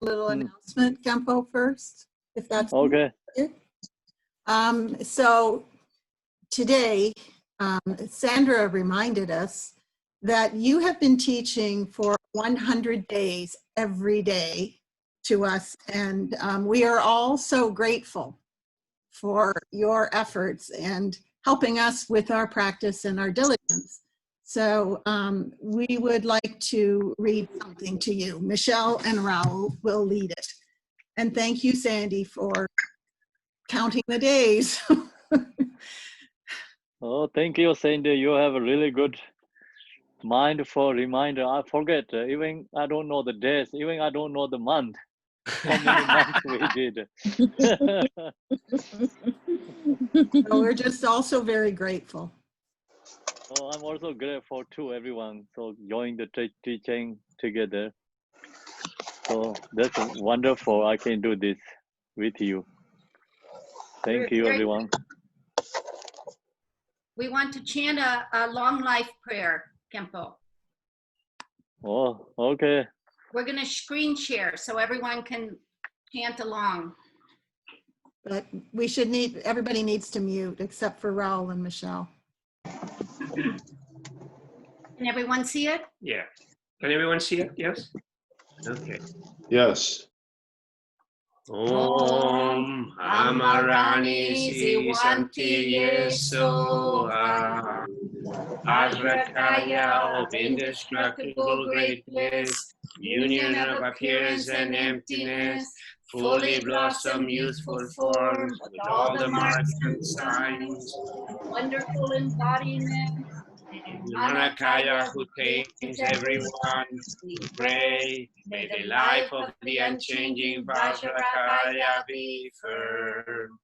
little announcement, Khenpo, first, if that's okay. So today, Sandra reminded us that you have been teaching for 100 days every day to us, and we are all so grateful for your efforts and helping us with our practice and our diligence. So we would like to read something to you. Michelle and Raul will lead it. And thank you, Sandy, for counting the days. Oh, thank you, Sandy. You have a really good mind for reminder. I forget, even I don't know the days, even I don't know the month. How many months we did. So we're just also very grateful. Oh, I'm also grateful to everyone. So join the teaching together. So that's wonderful. I can do this with you. Thank you, everyone. We want to chant a long life prayer, Khenpo. Oh, okay. We're going to screen share so everyone can chant along. But we should everybody needs to mute except for Raul and Michelle. Can everyone see it? Yeah. Can everyone see it? Yes? Okay. Yes. Om Amarani Sivanti Yesoha Vajrakaya of indestructible greatness, union of appearance and emptiness, fully blossom youthful form, with all the marks and signs, wonderful embodiment, Manakaya who tames everyone, we pray, may the life of the unchanging Vajrakaya be firm.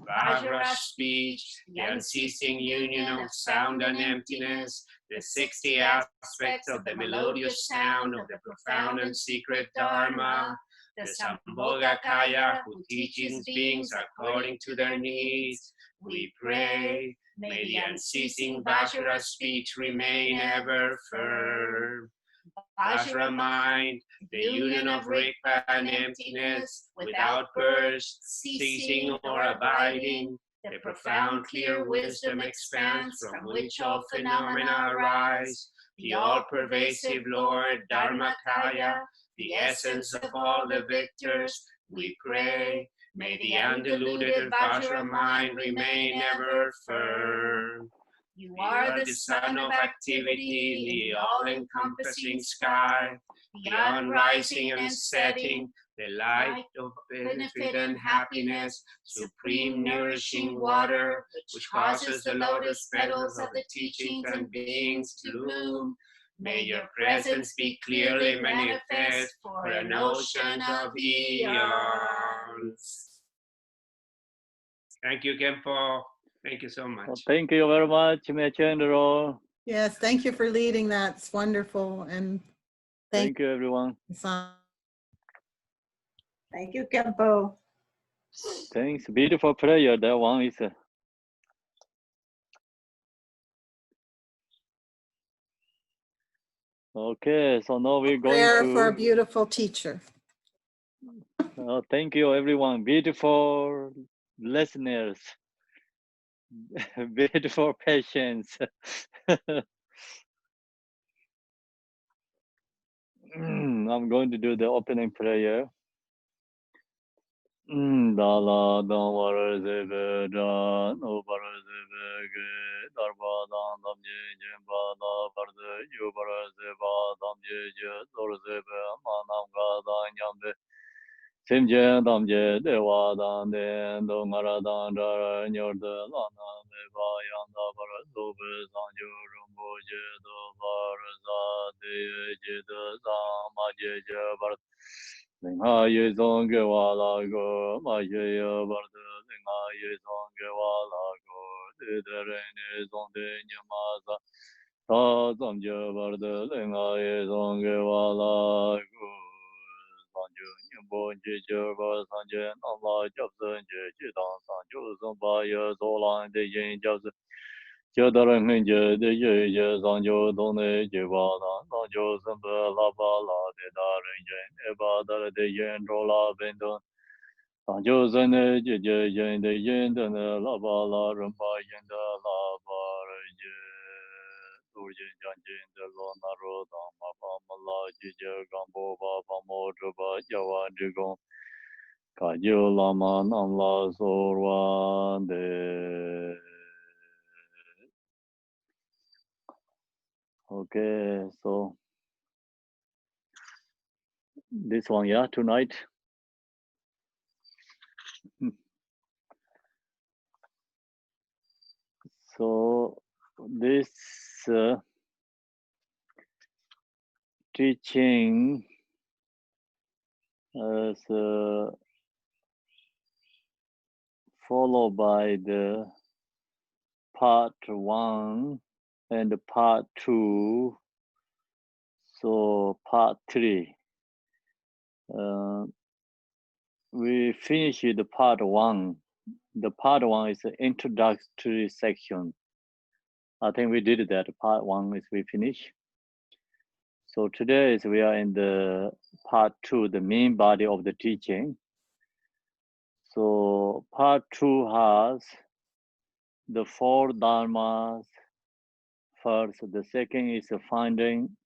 Vajra speech, the unceasing union of sound and emptiness, the 60 aspects of the melodious sound of the profound and secret Dharma, the Sambhogakaya who teaches beings according to their needs, we pray, may the unceasing Vajra speech remain ever firm. Vajra mind, the union of Rigpa and emptiness, without burst, ceasing or abiding, the profound clear wisdom expanse from which all phenomena arise, the all-pervasive Lord Dharmakaya, the essence of all the victors, we pray, may the undiluted Vajra mind remain ever firm. You are the sun of activity, the all-encompassing sky, beyond rising and setting, the light of benefit and happiness, supreme nourishing water, which causes the lotus petals of the teachings and beings to bloom. May your presence be clearly manifest for an ocean of eons. Thank you, Khenpo. Thank you so much. Well, thank you very much, Chandra. Yes, thank you for leading that. It's wonderful. And thank you, everyone. Thank you, Khenpo. Thanks. Beautiful prayer. That one is. Okay, so now we're going prayer to. for a beautiful teacher. Thank you, everyone. Beautiful listeners. Beautiful patience. I'm going to do the opening prayer. Dala dawar zebe da no bar zebe ge darba dan dam je jemba da bar de yu bar zeba dam je je dor zebe manam ga da nyambe simje dam je dewa dan de do ngara dan da nyor de la na me ba yan da bar do be san ju rum bo je do bar za de je de za ma je je bar Linga ye song ge wa la go ma ye ya bar de linga ye song ge wa la go de de re ne song de nya ma sa ta zam je bar de linga ye song ge wa la go san ju nya bo je je ba san je na la jap san je ji dang san ju song ba ye so lan de yin jiao Jodara Minja, the Jay, Sanjo, Done, Jivana, Sanjo, Samba, Lava, the Darin, Eva, the Yen, Rola, Bendo, Sanjo, Zane, Jay, the Yen, and the Lava, La, Rumba, Yenda, Lava, Urjin, Janjin, the Lona Roda, Mapamala, Jija, Gambo, Baba, Modraba, Jawa, Digon, Kajo, Lama, Namla, Sorwan, de. Okay, so this one, yeah, tonight. So this teaching is followed by the part 1 and part 2. So part 3. We finished the part 1. The part 1 is the introductory section. I think we did that. Part 1 is we finished. So today is we are in the part 2, the main body of the teaching. So part 2 has the 4 dharmas first. The second is finding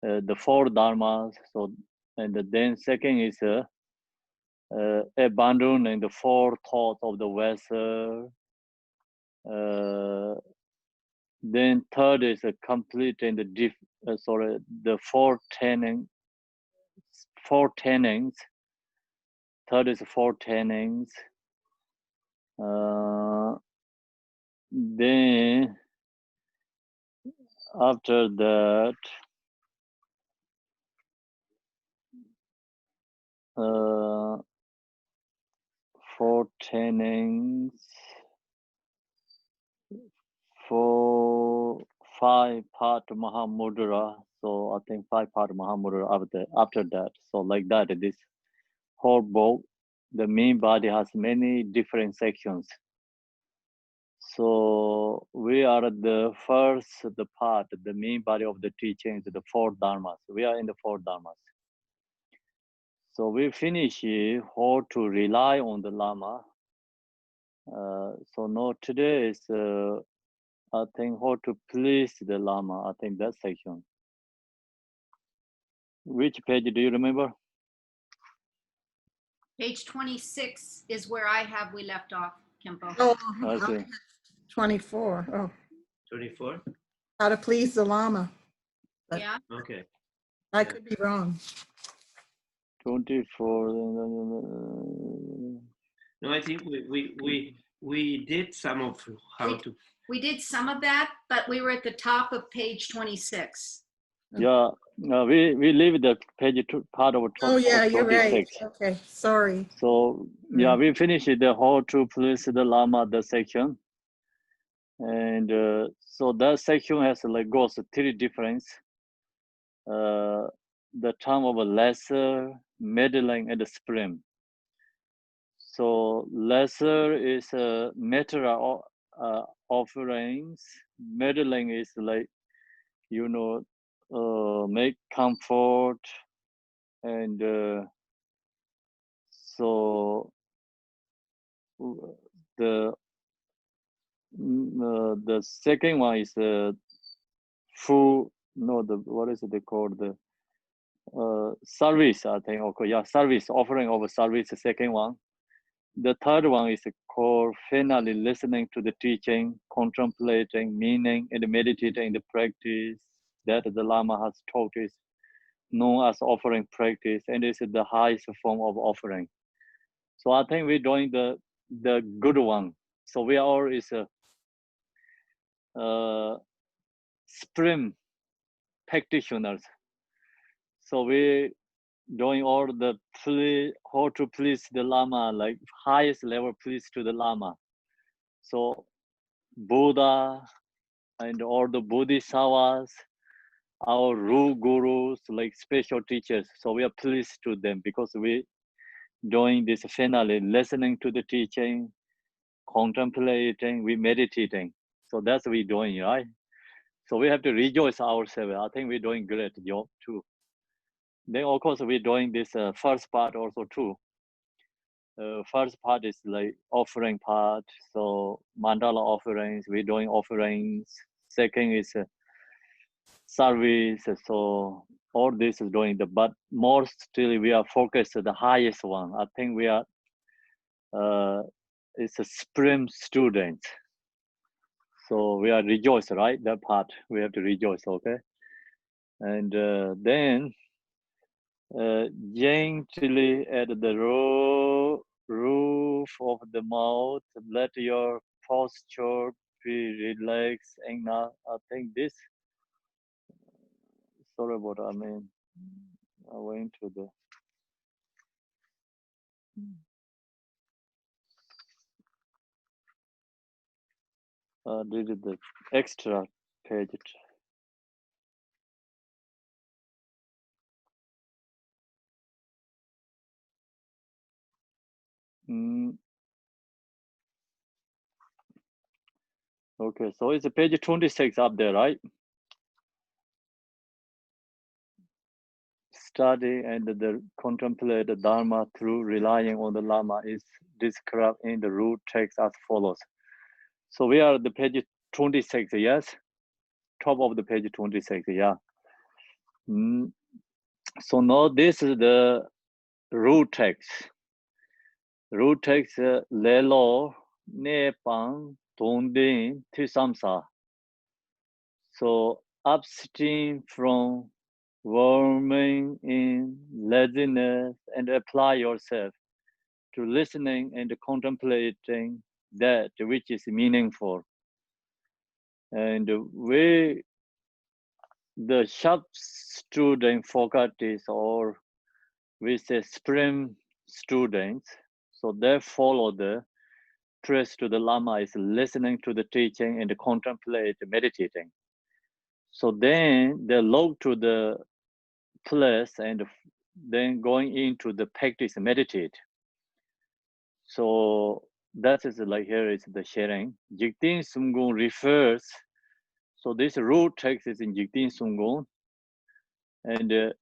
the 4 dharmas. So and then second is abandoning the 4 thoughts of the vessel. Then third is completing the 4 tenets. 4 tenets. Third is 4 tenets. Then after that, 4 tenets, 5 part Mahamudra. So I think 5 part Mahamudra after that. So like that, this whole book, the main body has many different sections. So we are at the first part, the main body of the teaching is the 4 dharmas. We are in the 4 dharmas. So we finish how to rely on the Lama. So now today is I think how to please the Lama. I think that section. Which page do you remember? Page 26 is where we left off, Khenpo. Oh, I see. 24. Oh, 24? how to please the Lama. Yeah. Okay. I could be wrong. 24. No, I think we did some of how to. We did some of that, but we were at the top of page 26. Yeah, we leave the page part of Oh, yeah, you're right. 26. Okay, sorry. So yeah, we finished the how to please the Lama, the section. And so that section has like goes 3 difference. The term of a lesser, middling, and the supreme. So lesser is material offerings. Middling is like, you know, make comfort, and so the second one is full. No, what is it they called, the service, I think. Okay, yeah, service, offering of a service, the second one. The third one is called finally listening to the teaching, contemplating meaning, and meditating the practice that the Lama has taught is known as offering practice, and it's the highest form of offering. So I think we're doing the good one. So we are all is supreme practitioners. So we doing all the how to please the Lama, like highest level please to the Lama. So Buddha and all the Bodhisattvas, our rule gurus, like special teachers. So we are pleased to them because we doing this finally, listening to the teaching, contemplating, we meditating. So that's what we're doing, right? So we have to rejoice ourselves. I think we're doing great job too. Then of course we're doing this first part also too. First part is like offering part. So mandala offerings, we're doing offerings. Second is service. So all this is doing but more still we are focused on the highest one. I think we are it's a spring student. So we are rejoice, right? That part we have to rejoice, okay? And then gently at the roof of the mouth, let your posture be relaxed. And now I think this, sorry about, I mean, I went to the, did the extra page. Okay, so it's page 26 up there, right? Study and the contemplate the Dharma through relying on the Lama is described in the root text as follows. So we are at the page 26, yes? Top of the page 26, yeah. So now this is the root text. Root text, Lelo, Nepang, Tongdin, Tisamsa. So abstain from warming in laziness and apply yourself to listening and contemplating that which is meaningful. And the sharp student faculties, or we say spring students, so they follow the trace to the Lama is listening to the teaching and contemplate meditating. So then they look to the place and then going into the practice meditate. So that is like here is the sharing. Jigtin Sumgun refers, so this root text is in Jigtin Sumgun and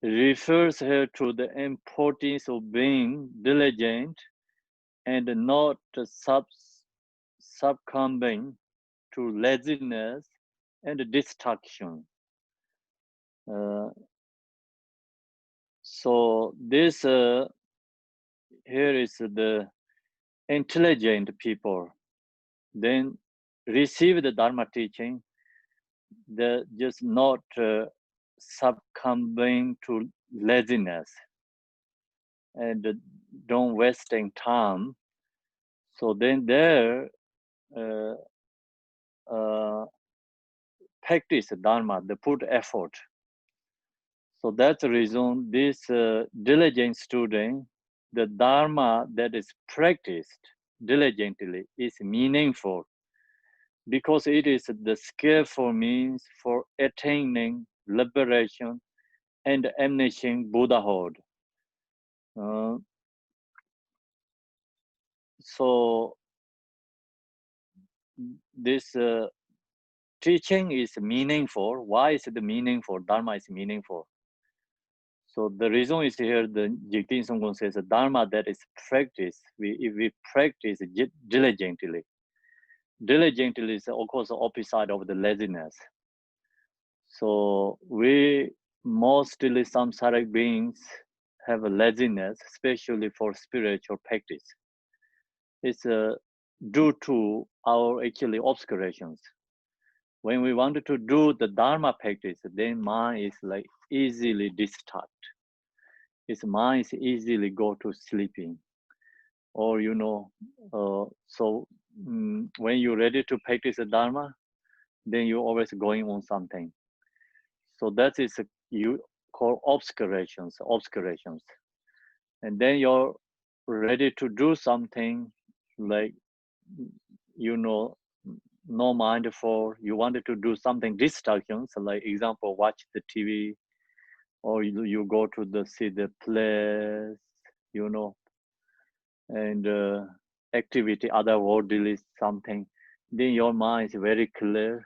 refers here to the importance of being diligent and not succumbing to laziness and distraction. So this here is the intelligent people, then receive the Dharma teaching, they're just not succumbing to laziness and don't wasting time. So then there practice Dharma, they put effort. So that's the reason this diligent student, the Dharma that is practiced diligently is meaningful because it is the skillful means for attaining liberation and emanating Buddhahood. So this teaching is meaningful. Why is it meaningful? Dharma is meaningful. So the reason is here, the Jigtin Songkhon says, the Dharma that is practiced, if we practice diligently. Diligently is of course the opposite of the laziness. So we mostly samsaric beings have a laziness, especially for spiritual practice. It's due to our actually obscurations. When we wanted to do the Dharma practice, then mind is like easily distracted. Its mind is easily go to sleeping. Or, you know, when you're ready to practice the Dharma, then you're always going on something. So that is you call obscurations. And then you're ready to do something like, you know, no mindful, you wanted to do something distractions, like example, watch the TV, or you go to see the place, you know, and activity, other worldly something, then your mind is very clear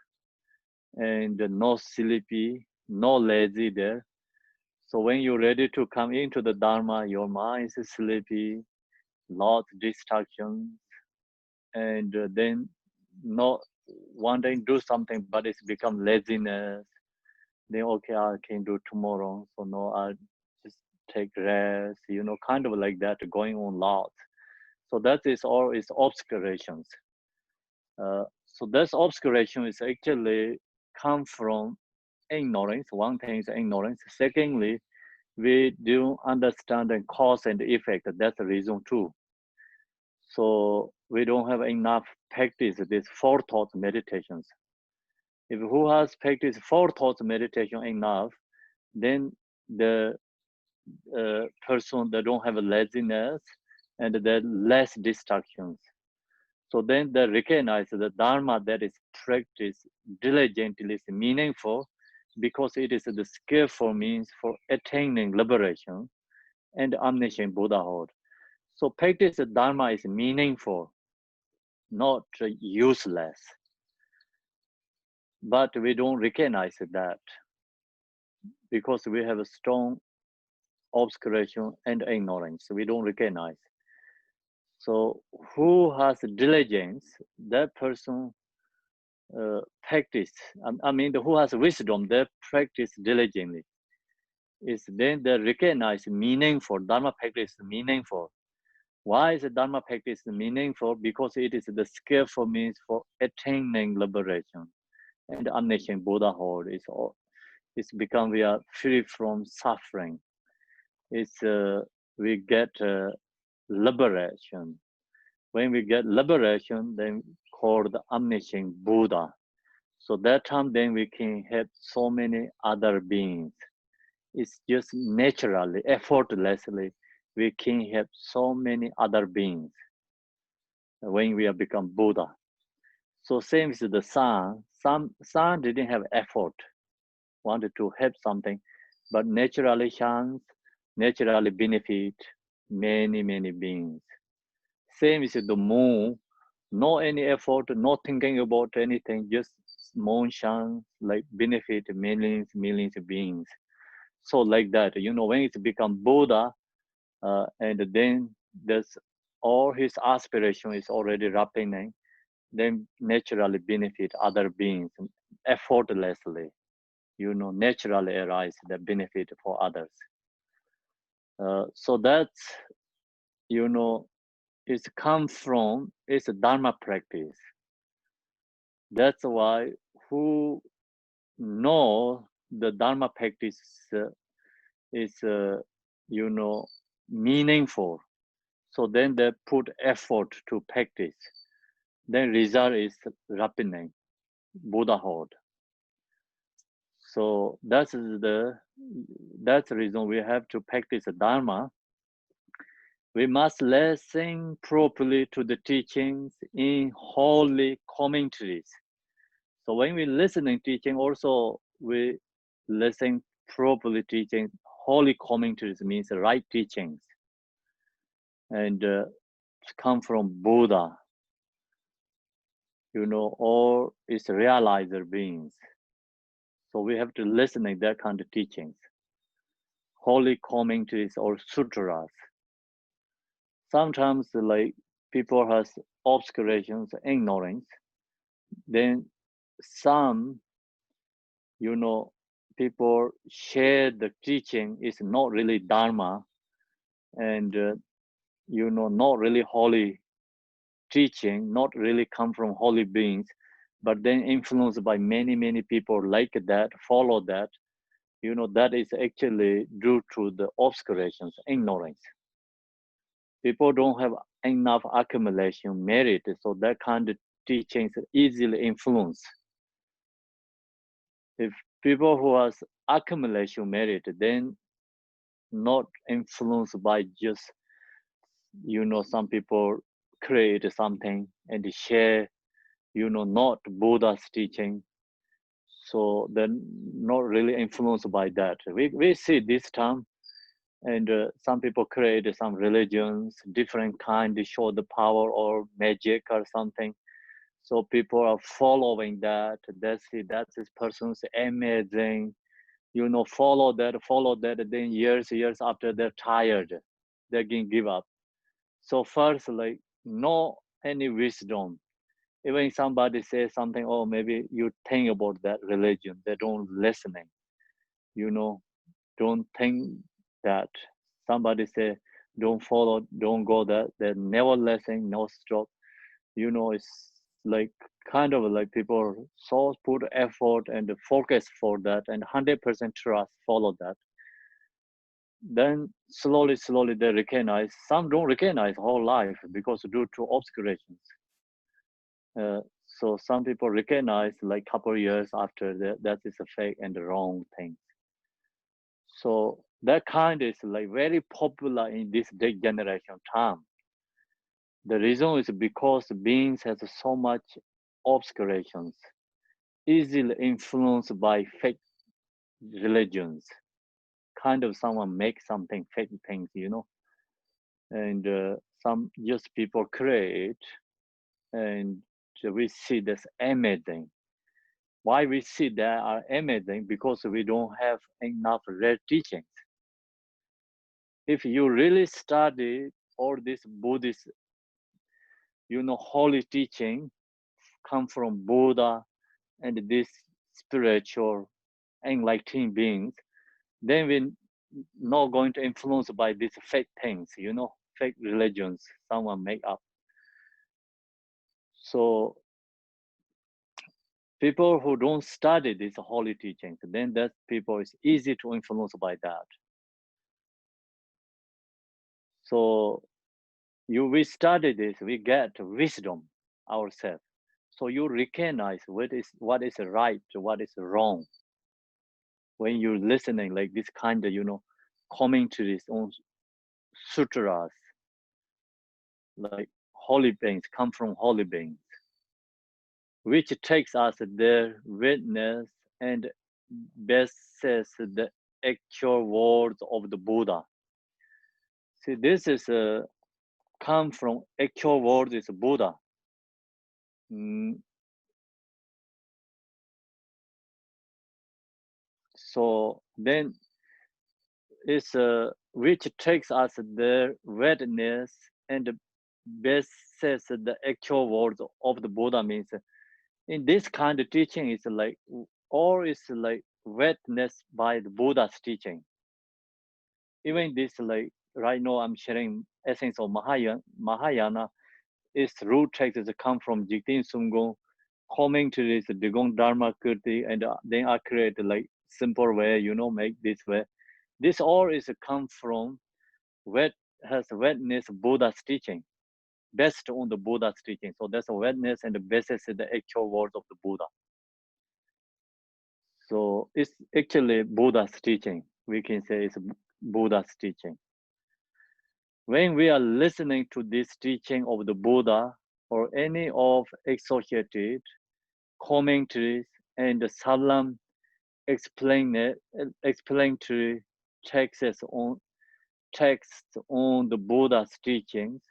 and no sleepy, no lazy there. So when you're ready to come into the Dharma, your mind is sleepy, lots of distractions, and then not wanting to do something, but it's become laziness. Then okay, I can do tomorrow. So no, I just take rest. Kind of like that going on lots. So that is all is obscurations. So this obscuration is actually come from ignorance. One thing is ignorance. Secondly, we don't understand the cause and effect. That's the reason too. So we don't have enough practice these four thoughts meditations. If who has practiced four thoughts meditation enough, then the person that don't have a laziness and the less distractions. So then they recognize the Dharma that is practiced diligently is meaningful because it is the skillful means for attaining liberation and omniscient Buddhahood. So practice the Dharma is meaningful, not useless. But we don't recognize that because we have a strong obscuration and ignorance. We don't recognize. So who has diligence, that person practice, who has wisdom, they practice diligently. Is then they recognize meaningful, Dharma practice meaningful. Why is Dharma practice meaningful? Because it is the skillful means for attaining liberation and omniscient Buddhahood. It's become we are free from suffering. It's we get liberation. When we get liberation, then called omniscient Buddha. So that time, then we can help so many other beings. It's just naturally, effortlessly, we can help so many other beings when we have become Buddha. So same as the sun. Sun didn't have effort, wanted to help something, but naturally shines, naturally benefit many, many beings. Same as the moon, no any effort, no thinking about anything, just moon shines, like benefit millions of beings. So like that, when it's become Buddha, and then there's all his aspiration is already happening, then naturally benefit other beings effortlessly, naturally arise the benefit for others. So that's, it's come from, it's a Dharma practice. That's why who know the Dharma practice is, meaningful. So then they put effort to practice. Then result is ripening, Buddhahood. So that's the reason we have to practice the Dharma. We must listen properly to the teachings in holy commentaries. So when we listen and teaching, also we listen properly teaching. Holy commentaries means right teachings, and come from Buddha, or is realizer beings. So we have to listen to that kind of teachings. Holy commentaries or sutras. Sometimes like people has obscurations, ignorance. Then some, people share the teaching is not really Dharma, and not really holy teaching, not really come from holy beings, but then influenced by many people like that, follow that. That is actually due to the obscurations, ignorance. People don't have enough accumulation merit, so that kind of teachings easily influence. If people who has accumulation merit, then not influenced by just, some people create something and share, not Buddha's teaching. So they're not really influenced by that. We see this time, and some people create some religions, different kind to show the power or magic or something. So people are following that. That's it. That's this person's amazing. You know, follow that. Then years after they're tired, they can give up. So first, like, no any wisdom. Even somebody says something, oh, maybe you think about that religion. They don't listening. You know, don't think that. Somebody say, don't follow, don't go there. They never listen, no stop. You know, it's like kind of like people so put effort and focus for that and 100% trust, follow that. Then slowly they recognize. Some don't recognize whole life because due to obscurations. So some people recognize like couple years after that is a fake and the wrong thing. So that kind is like very popular in this generation time. The reason is because beings has so much obscurations, easily influenced by fake religions. Kind of someone make something fake things, you know, and some just people create, and we see this amazing. Why we see that are amazing? Because we don't have enough rare teachings. If you really study all this Buddhist, you know, holy teaching come from Buddha and this spiritual enlightened beings, then we're not going to influence by these fake things, you know, fake religions someone make up. So people who don't study these holy teachings, then that people is easy to influence by that. So we study this, we get wisdom ourselves. So you recognize what is right, what is wrong. When you're listening like this kind of, you know, commentaries on sutras, like holy beings come from holy beings, which takes us their witness and bases the actual words of the Buddha. See, this is come from actual words is Buddha. So then it's which takes us their witness and bases the actual words of the Buddha, means in this kind of teaching is like, or is like witnessed by the Buddha's teaching. Even this, like right now I'm sharing essence of Mahayana, its root texts come from Jigten Sumgong, coming to this Digong Dharma Kirti, and then I create like simple way, you know, make this way. This all is come from has witnessed Buddha's teaching, based on the Buddha's teaching. So that's a witness and the basis is the actual words of the Buddha. So it's actually Buddha's teaching. We can say it's Buddha's teaching. When we are listening to this teaching of the Buddha or any of associated commentaries and the Salam explanatory texts on the Buddha's teachings,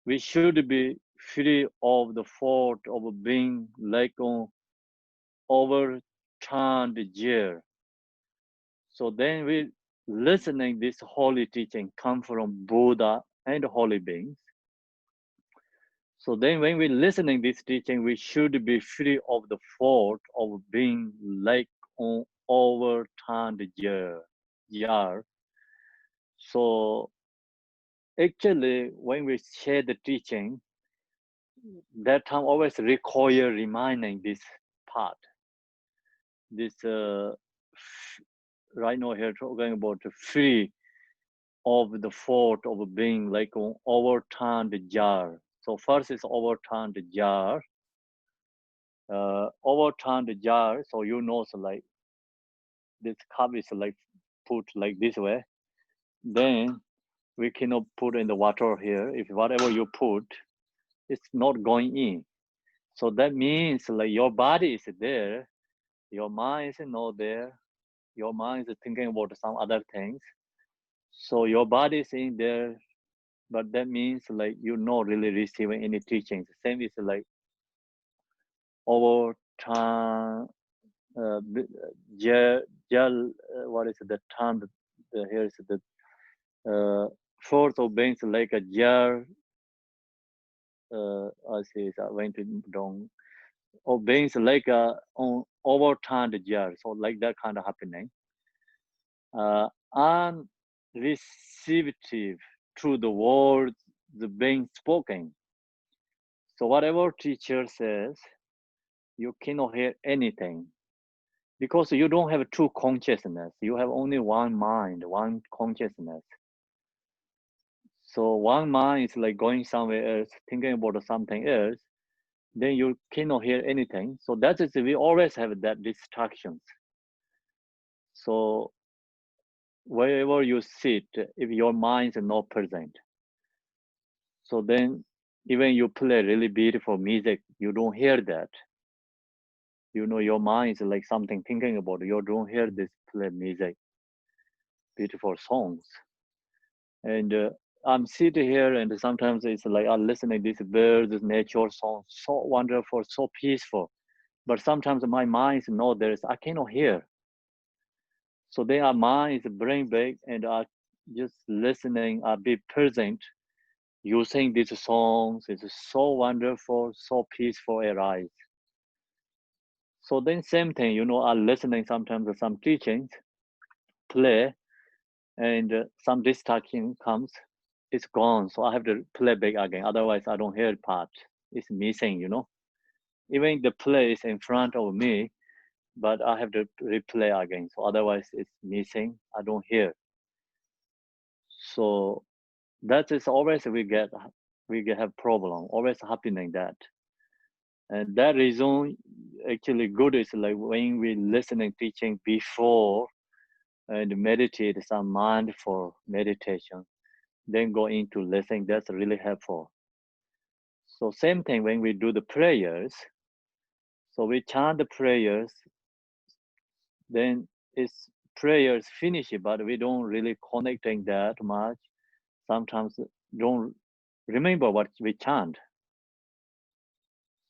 we should be free of the fault of being like an overturned gear. So then we listening this holy teaching come from Buddha and holy beings. So then when we listening this teaching, we should be free of the fault of being like an overturned jar. So actually, when we share the teaching, that time always require reminding this part. This right now here talking about free of the fault of being like an overturned jar. So first is overturned jar. Overturned jar. So you know, so like this cup is like put like this way. Then we cannot put in the water here. If whatever you put, it's not going in. So that means like your body is there, your mind is not there. Your mind is thinking about some other things. So your body is in there, but that means like you're not really receiving any teachings. Same is like over time, gel, what is the term? Here is the force of being like a gel. I see, I went wrong. Or being like a on overturned gel, so like that kind of happening. Unreceptive to the words being spoken. So whatever teacher says, you cannot hear anything because you don't have two consciousness. You have only one mind, one consciousness. So one mind is like going somewhere else, thinking about something else. Then you cannot hear anything. So that is, we always have that distractions. So wherever you sit, if your mind is not present, so then even you play really beautiful music, you don't hear that. You know, your mind is like something thinking about it. You don't hear this play music, beautiful songs. And I'm sitting here and sometimes it's like I'm listening to these birds, nature songs, so wonderful, so peaceful. But sometimes my mind is not there, I cannot hear. So then our mind is bring back and I just listening, I be present, using these songs. It's so wonderful, so peaceful arise. So then same thing, you know, I'm listening sometimes to some teachings, play, and some distraction comes, it's gone. So I have to play back again. Otherwise, I don't hear part. It's missing, you know. Even the play is in front of me, but I have to replay again. So otherwise, it's missing. I don't hear. So that is always we have problem. Always happening that. And that reason actually good is like when we listening teaching before and meditate some mindful meditation, then go into listening. That's really helpful. So same thing when we do the prayers. So we chant the prayers, then it's prayers finish, but we don't really connecting that much. Sometimes don't remember what we chant.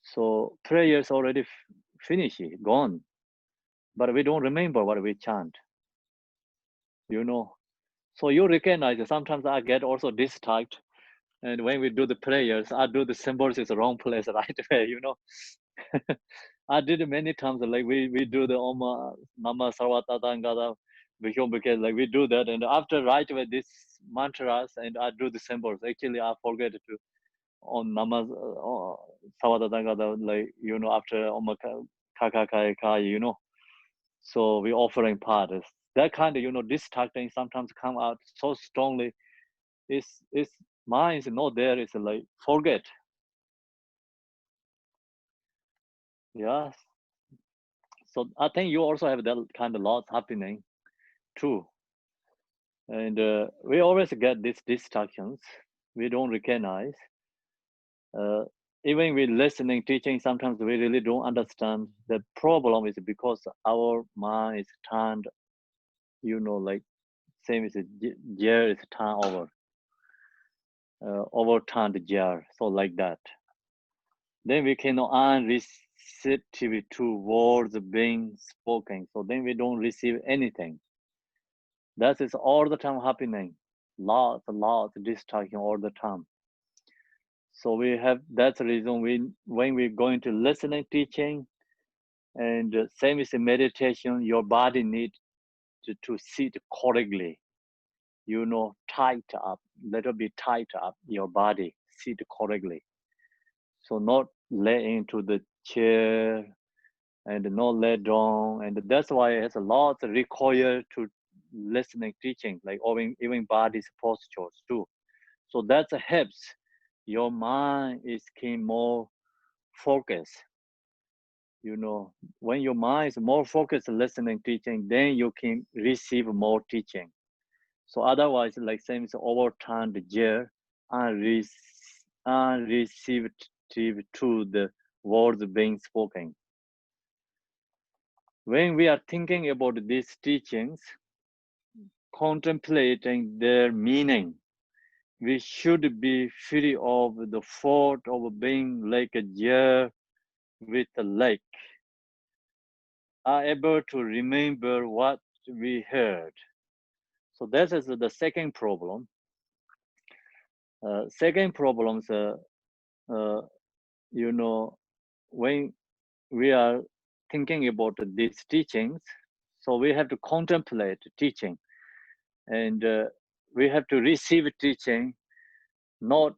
So prayers already finished, gone, but we don't remember what we chant. You know, so you recognize that sometimes I get also distracted. And when we do the prayers, I do the symbols is the wrong place right away, you know. I did it many times, like we do the Om Nama Sarvata Tangada because like we do that, and after right away this mantras and I do the symbols. Actually, I forget to on Nama Sarvata Tangada, like you know, after Om Kaka Kai Kai, you know. So we offering part is that kind of, you know, distracting sometimes come out so strongly. It's mind is not there. It's like forget. Yes. So I think you also have that kind of lots happening too. And we always get these distractions. We don't recognize. Even with listening, teaching, sometimes we really don't understand. The problem is because our mind is turned, you know, like same as a gear is turned over, overturned gear. So like that. Then we cannot unreceptive to words being spoken. So then we don't receive anything. That is all the time happening. Lots distraction all the time. So we have, that's the reason when we're going to listening, teaching, and same as in meditation, your body needs to sit correctly. You know, tight up, little bit tight up your body, sit correctly. So not lay into the chair and not lay down. And that's why it has a lot required to listening, teaching, like even body's postures too. So that helps your mind is keep more focused. You know, when your mind is more focused listening, teaching, then you can receive more teaching. So otherwise, like same as overturned gear, unreceptive to the words being spoken. When we are thinking about these teachings, contemplating their meaning, we should be free of the thought of being like a gear with the lake are able to remember what we heard. So that is the second problem. Second problem is, you know, when we are thinking about these teachings, so we have to contemplate teaching, and we have to receive teaching, not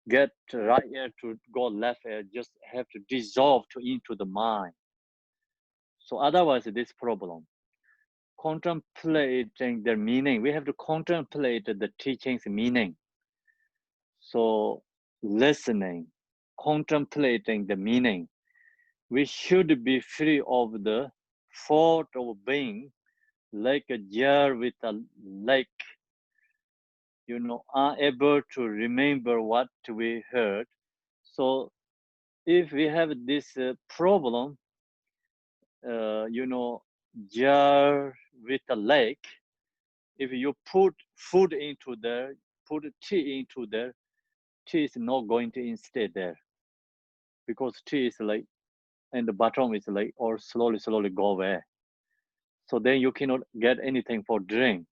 get right ear to go left ear, just have to dissolve into the mind. So otherwise, this problem, contemplating their meaning, we have to contemplate the teaching's meaning. So listening, contemplating the meaning, we should be free of the thought of being like a jar with a lake, you know, unable to remember what we heard. So if we have this problem, you know, jar with a lake, if you put food into there, put tea into there, tea is not going to stay there, because tea is like, and the bottom is like, or slowly go away. So then you cannot get anything for drink.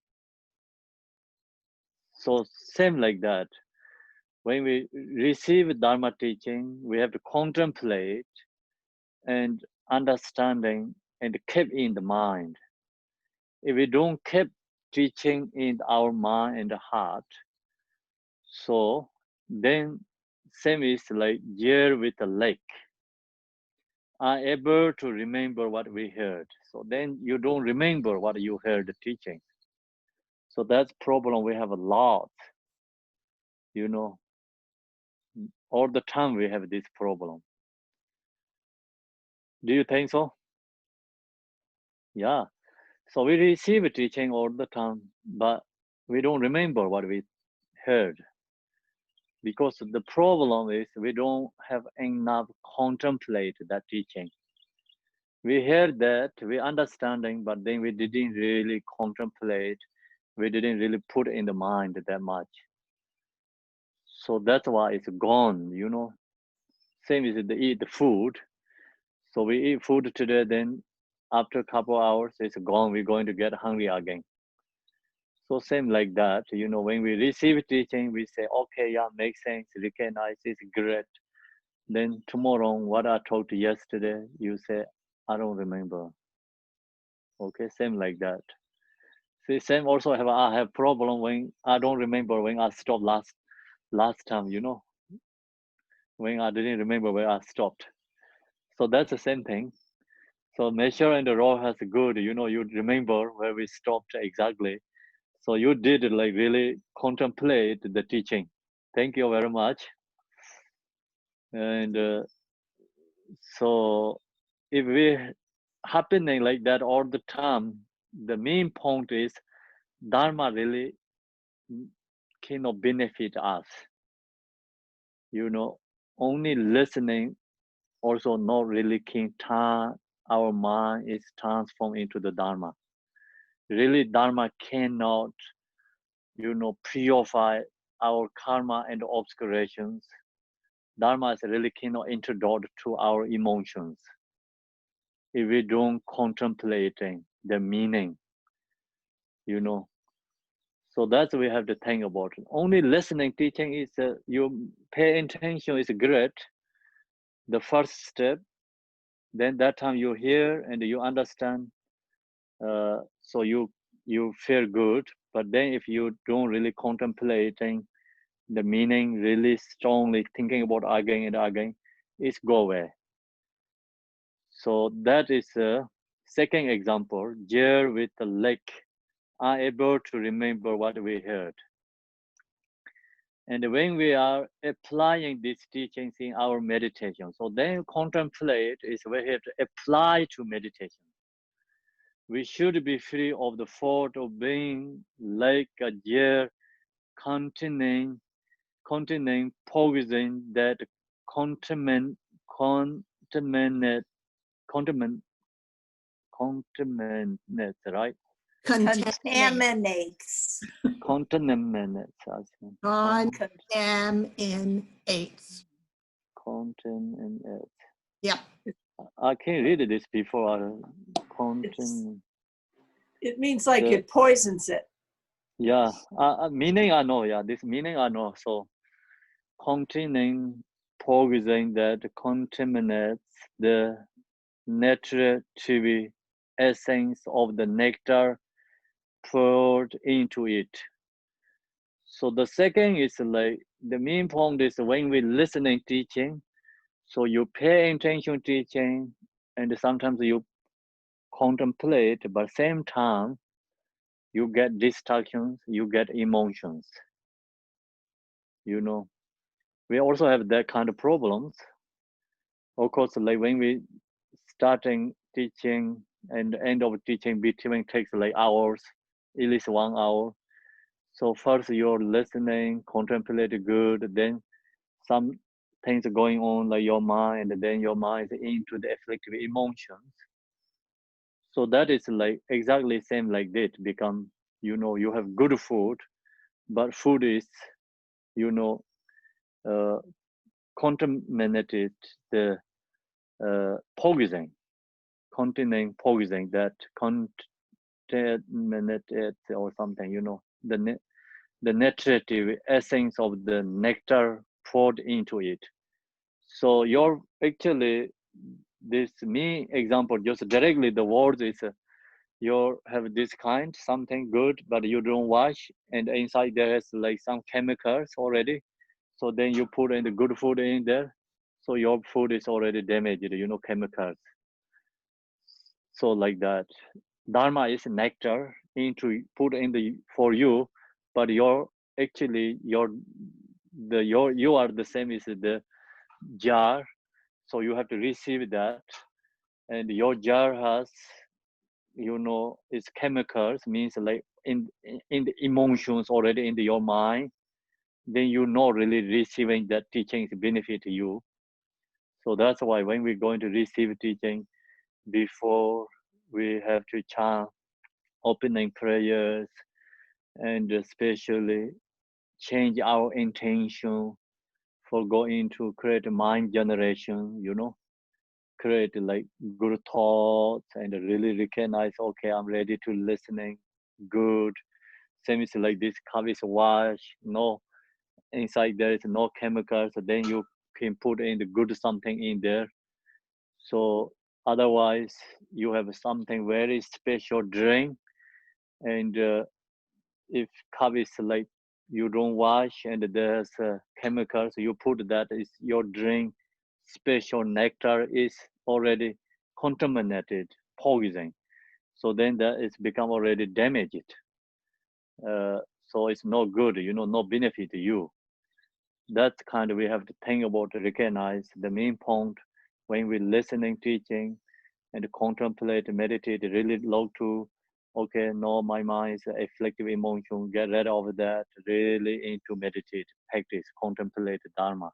So same like that. When we receive Dharma teaching, we have to contemplate and understanding and keep in the mind. If we don't keep teaching in our mind and heart, so then same is like year with a lake, are able to remember what we heard. So then you don't remember what you heard the teaching. So that's problem we have a lot, you know, all the time we have this problem. Do you think so? Yeah. So we receive teaching all the time, but we don't remember what we heard. Because the problem is we don't have enough contemplate that teaching. We heard that, we understanding, but then we didn't really contemplate. We didn't really put in the mind that much. So that's why it's gone, you know. Same as they eat the food. So we eat food today, then after a couple of hours, it's gone. We're going to get hungry again. So same like that, you know, when we receive teaching, we say, okay, yeah, makes sense, recognize, it's great. Then tomorrow, what I taught yesterday, you say, I don't remember. Okay, same like that. See, same also I have problem when I don't remember when I stopped last time, you know, when I didn't remember where I stopped. So that's the same thing. So measure and the raw has good, you know, you remember where we stopped exactly. So you did like really contemplate the teaching. Thank you very much. And so if we happening like that all the time, the main point is Dharma really cannot benefit us. You know, only listening also not really can turn our mind is transformed into the Dharma. Really, Dharma cannot, you know, purify our karma and obscurations. Dharma is really cannot introduce to our emotions if we don't contemplating the meaning, you know. So that's we have to think about. Only listening, teaching is you pay attention is great. The first step. Then that time you hear and you understand. So you feel good. But then if you don't really contemplating the meaning, really strongly thinking about again and again, it's go away. So that is a second example. Deer with the lake are able to remember what we heard. And when we are applying these teachings in our meditation, so then contemplate is we have to apply to meditation. We should be free of the thought of being like a deer containing poison that contaminates, right? Contaminates. Contaminates. Contaminates. Contaminates. Yeah. I can read this before content. It means like The- it poisons it. Yeah, meaning I know. Yeah, this meaning I know. So containing poison that contaminates the nutritive essence of the nectar poured into it. So the second is like the main point is when we listening teaching, so you pay attention teaching, and sometimes you contemplate, but same time you get distractions, you get emotions. You know, we also have that kind of problems. Of course, like when we starting teaching and end of teaching between takes like hours, at least 1 hour. So first you're listening, contemplate good, then some things are going on like your mind, and then your mind is into the afflictive emotions. So that is like exactly same like that become, you know, you have good food, but food is, you know, contaminated the poison, containing poison that contaminated or something, you know, the nutritive essence of the nectar poured into it. So your actually this me example just directly the words is you have this kind something good but you don't wash and inside there is like some chemicals already. So then you put in the good food in there. So your food is already damaged, you know, chemicals. So like that. Dharma is nectar into put in the for you, but your actually you are the same as the jar. So you have to receive that, and your jar has, you know, its chemicals means like in the emotions already in your mind. Then you know really receiving that teaching benefit you. So that's why when we're going to receive teaching, before we have to chant opening prayers and especially change our intention for going to create mind generation, you know, create like good thoughts and really recognize, okay, I'm ready to listening, good. Same is like this cup is wash, no, inside there is no chemicals, so then you can put in the good something in there. So otherwise you have something very special drink, and if cup is like you don't wash and there's chemicals, you put that is your drink special nectar is already contaminated poison. So then that is become already damaged. So it's no good, you know, no benefit to you. That kind of we have to think about, recognize the main point when we listening teaching and contemplate, meditate, really log to, okay, no, my mind is afflictive emotion, get rid of that, really into meditate, practice, contemplate Dharma.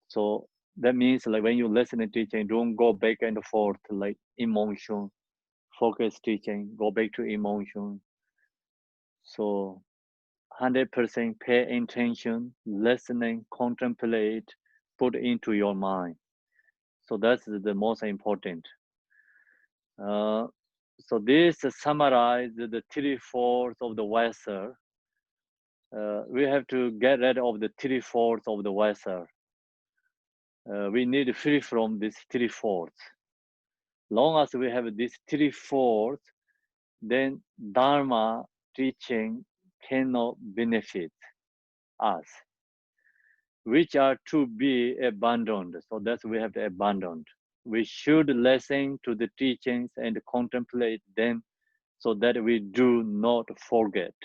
So that means like when you listen to teaching, don't go back and forth like emotion, focus teaching, go back to emotion. So 100% pay attention, listening, contemplate, put into your mind. So that's the most important. So this summarizes the 3/4 of the vessel. We have to get rid of the 3/4 of the vessel. We need free from this 3/4. Long as we have this 3/4, then Dharma teaching cannot benefit us, which are to be abandoned. So that's we have to abandon. We should listen to the teachings and contemplate them so that we do not forget.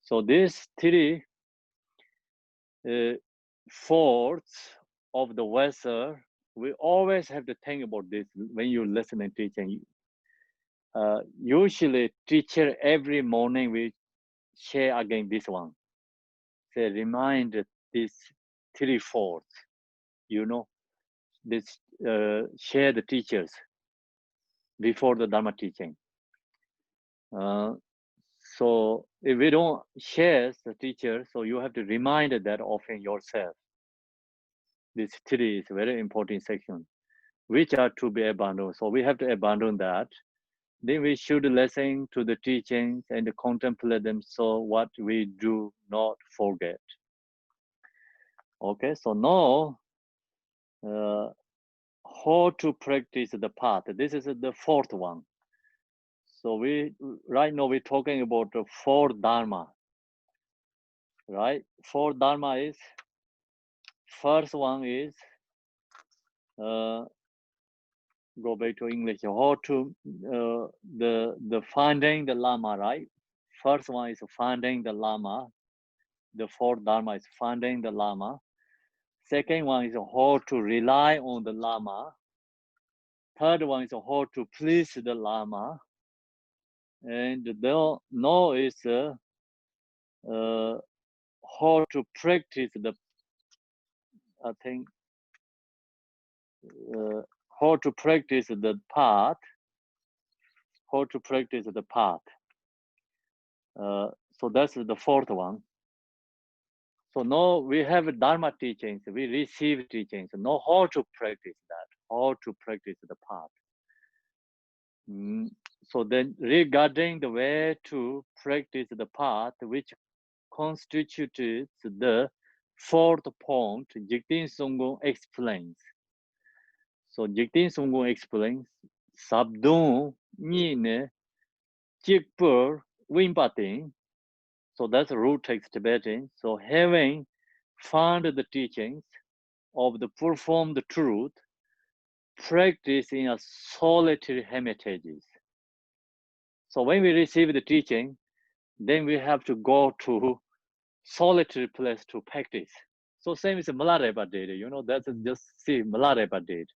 So these 3/4 of the vessel, we always have to think about this when you listen and teaching. Usually teacher every morning we share again this one. Say remind this 3/4, you know, this share the teachers before the Dharma teaching. So if we don't share the teacher, so you have to remind that often yourself. This 3 is a very important section. which are to be abandoned. So we have to abandon that. Then we should listen to the teachings and contemplate them so what we do not forget. Okay, so now how to practice the path. This is the fourth one. So right now we're talking about the four dharma. Right? Four dharma is, first one is go back to English. How to the finding the Lama, right? First one is finding the Lama. The fourth dharma is finding the Lama. Second one is how to rely on the Lama. Third one is how to please the Lama. And now is how to practice the, I think, how to practice the path. How to practice the path. So that's the fourth one. So now we have Dharma teachings, we receive teachings. Now how to practice that, how to practice the path. So then regarding the way to practice the path, which constitutes the fourth point, Jigten Songgon explains. So Jigten Songgon explains, Sabdung Nine Chikpur Wimpating. So that's root text Tibetan. So having found the teachings of the performed truth, practice in a solitary hermitages. So when we receive the teaching, then we have to go to solitary place to practice. So same as Malarepa did, you know, that's just see Malarepa did.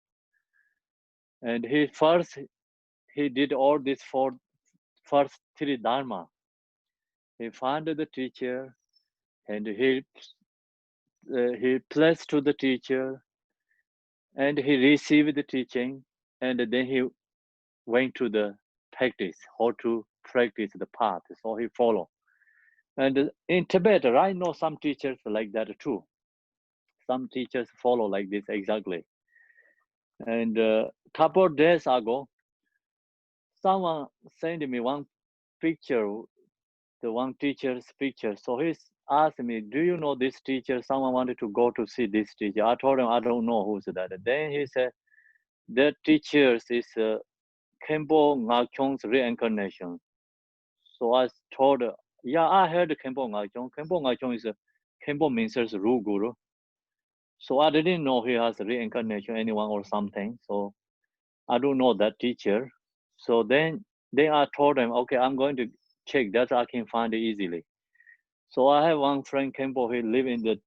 And he did all these first three dharma. He found the teacher and he placed to the teacher and he received the teaching and then he went to the practice, how to practice the path. So he followed. And in Tibet, I know some teachers like that too. Some teachers follow like this exactly. And a couple of days ago, someone sent me one picture, the one teacher's picture. So he asked me, do you know this teacher? Someone wanted to go to see this teacher. I told him, I don't know who's that. Then he said, that teacher is Khenpo Ngakhyong's reincarnation. So I told her, yeah, I heard Khenpo Ngakhyong. Khenpo Ngakhyong is Khenpo Minser's Ru Guru. So I didn't know he has reincarnation, anyone or something. So I don't know that teacher. So then I told him, okay, I'm going to check that I can find it easily. So I have one friend, Khenpo, he live in the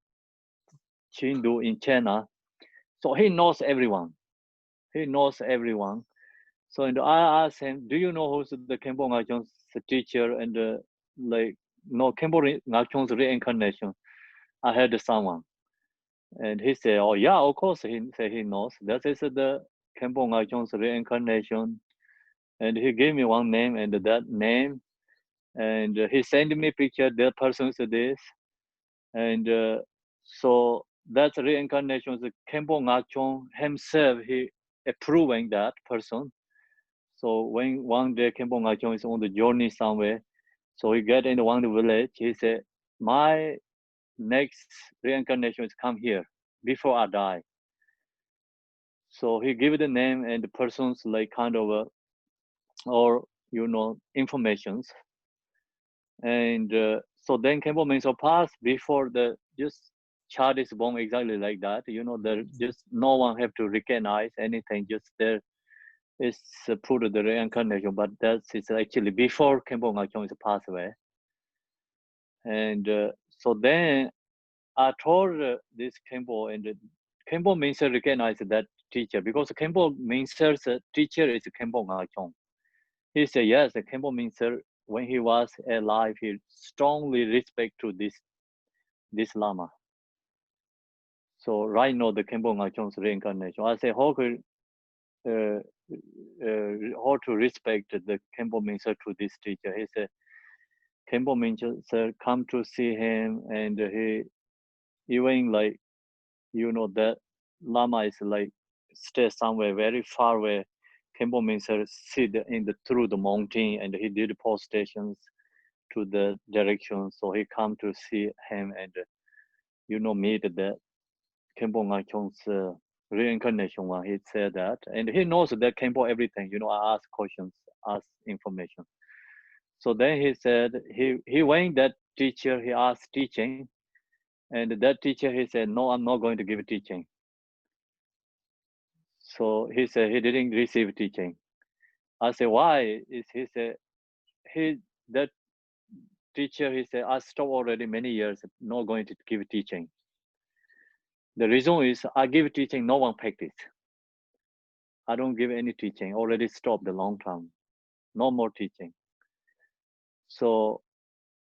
Chindu in China. So he knows everyone. He knows everyone. So and I asked him, do you know who's the Khenpo Ngakhyong's teacher and no Khenpo Ngakhyong's reincarnation? I heard someone. And he said, oh yeah, of course, he said he knows. That is the Khenpo Ngakhyong's reincarnation. And he gave me one name and that name. And he sent me a picture, that person is this. And so that's reincarnation. Khenpo Ngakhyong himself, he approving that person. So when one day Khenpo Ngakhyong is on the journey somewhere, so he get in one village, he said, my next reincarnation is come here before I die. So he gave the name and the person's like kind of or you know informations. And so then Khenpo means pass before the just child is born exactly like that. You know, there just no one have to recognize anything. Just there is put the reincarnation, but that's it's actually before Khenpo Ngakhyong is passed away. And so then I told this Khenpo, and Khenpo means recognize that teacher because Khenpo means teacher is Khenpo Ngakhyong. He said yes, Khenpo means when he was alive, he strongly respect to this Lama. So right now the Khenpo Ngakhyong's reincarnation. I say how could how to respect the Khenpo Minster to this teacher. He said, Khenpo Minster come to see him and he even like, you know, that Lama is like stay somewhere very far away. Khenpo Minser sit through the mountain, and he did post stations to the direction. So he come to see him and meet the Khenpo Ngakhyong's reincarnation one. He said that, and he knows that Khenpo everything. I ask questions, ask information. So then he said he went that teacher. He asked teaching, and that teacher he said, no, I'm not going to give teaching. So he said he didn't receive teaching. I said, why? He said that teacher, he said, I stopped already many years, not going to give teaching. The reason is I give teaching, no one practice. I don't give any teaching, already stopped a long time. No more teaching. So